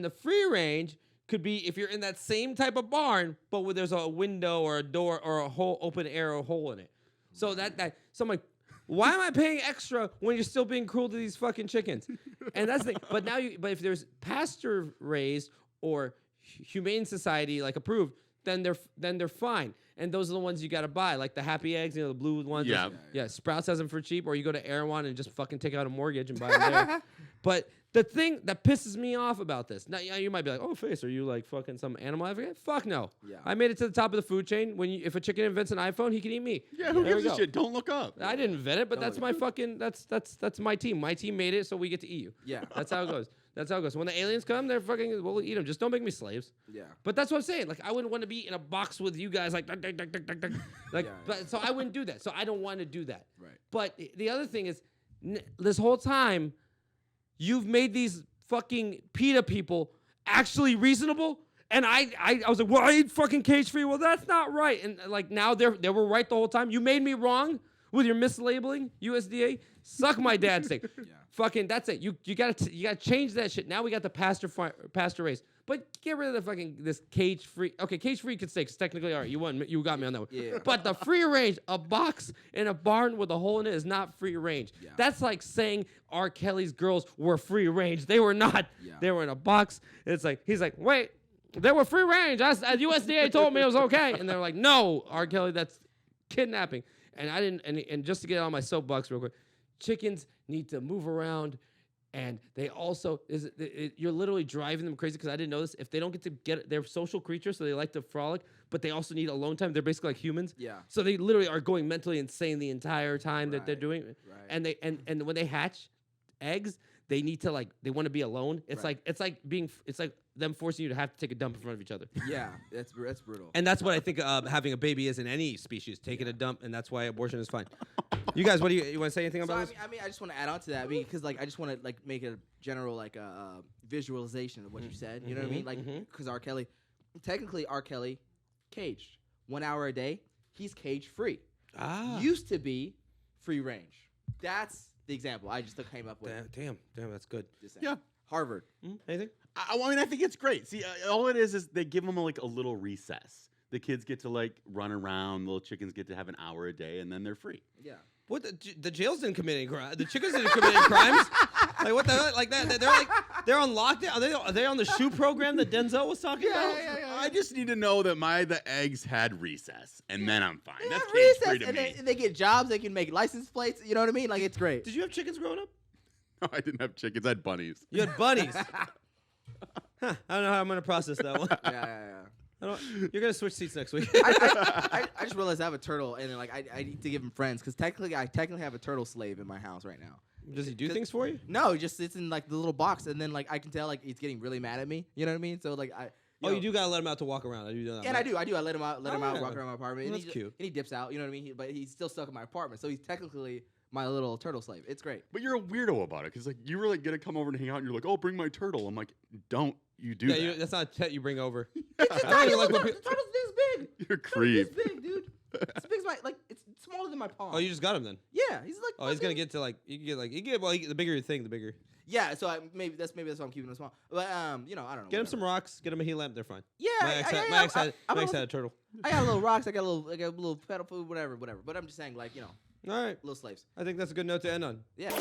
the free range could be if you're in that same type of barn, but where there's a window or a door or a hole, open air or hole in it. So so I'm like, why am I paying extra when you're still being cruel to these fucking chickens? And that's the thing. But if there's pasture raised or humane society like approved, then they're fine. And those are the ones you got to buy, like the Happy Eggs, the blue ones. Yeah. Sprouts has them for cheap, or you go to Erewhon and just fucking take out a mortgage and buy them there. But the thing that pisses me off about this, now you might be like, oh, Face, are you like fucking some animal advocate? Fuck no. Yeah. I made it to the top of the food chain. If a chicken invents an iPhone, he can eat me. Yeah, who There we gives a go. shit? Don't look up. I didn't invent it, but that's my fucking that's my team. My team made it, so we get to eat you. Yeah. That's how it goes. That's how it goes. So when the aliens come, they're fucking we'll eat them. Just don't make me slaves. Yeah. But that's what I'm saying. Like I wouldn't want to be in a box with you guys like duck, duck, duck, duck, duck, duck. Like Yeah, but so I wouldn't do that. So I don't want to do that. Right. But the other thing is this whole time you've made these fucking PETA people actually reasonable. And I was like, well, I eat fucking cage free. Well, that's not right. And like now they were right the whole time. You made me wrong with your mislabeling, USDA. Suck my dad's dick. Yeah. Fucking that's it. You gotta change that shit. Now we got the pasture race. But get rid of the fucking this cage free. Okay, cage free could stay because technically, all right, you got me on that one. Yeah. But the free range, a box in a barn with a hole in it is not free range. Yeah. That's like saying R. Kelly's girls were free range. They were not. Yeah. They were in a box. It's like he's like, wait, they were free range. USDA told me it was okay, and they're like, no, R. Kelly, that's kidnapping. And I didn't. And just to get on my soapbox real quick, chickens need to move around. And they also you're literally driving them crazy because I didn't know this. If they don't they're social creatures, so they like to frolic, but they also need alone time. They're basically like humans. Yeah. So they literally are going mentally insane the entire time that they're doing it. Right. And and when they hatch eggs, they need to they want to be alone. It's Right. it's like them forcing you to have to take a dump in front of each other. Yeah. That's brutal. And that's what I think having a baby is in any species, taking a dump, and that's why abortion is fine. You guys, what do you want to say anything So, about this? I mean, I just want to add on to that because, I just want to make a general visualization of what you said. You know what I mean? Like, because R. Kelly, technically, R. Kelly, caged 1 hour a day. He's cage free. Used to be free range. That's the example I just came up with. Damn, that's good. Yeah. Harvard. Anything? I think it's great. See, all it is they give them a little recess. The kids get to run around. Little chickens get to have an hour a day, and then they're free. Yeah. What the jails didn't commit any crime. The chickens didn't commit any crimes. Like what the hell? Like that? They're on lockdown. Are they on the shoe program that Denzel was talking about? I just need to know that the eggs had recess, and then I'm fine. Yeah, That's recess, cage-free to and me. they get jobs. They can make license plates. You know what I mean? Like it's great. Did you have chickens growing up? No, I didn't have chickens. I had bunnies. You had bunnies. Huh, I don't know how I'm gonna process that one. Yeah. You're gonna switch seats next week. I just realized I have a turtle, and then, like I need to give him friends because I technically have a turtle slave in my house right now. Does he do things for you? No, he just sits in like the little box, and then like I can tell like he's getting really mad at me. You know what I mean? So like You do gotta let him out to walk around. I do that. And I do. I let him out, walk around my apartment. Well, and that's cute. And he dips out. You know what I mean? But he's still stuck in my apartment, so he's technically my little turtle slave. It's great. But you're a weirdo about it because like you were like gonna come over and hang out, and you're like, "Oh, bring my turtle." I'm like, "Don't you do that?" That's not a pet you bring over. It's I don't even like the when turtle's this big. You're a creep. This big, dude. It's big as my it's smaller than my palm. Oh, you just got him then? Yeah, he's like. Oh, he's gonna get to like the bigger you think, the bigger. Yeah, so maybe that's why I'm keeping him small. But I don't know. Get him some rocks. Get him a heat lamp. They're fine. Yeah, My ex had a turtle. I got little rocks. I got a little pedal food, whatever. But I'm just saying, like, All right. little slaves. I think that's a good note to end on. Yeah.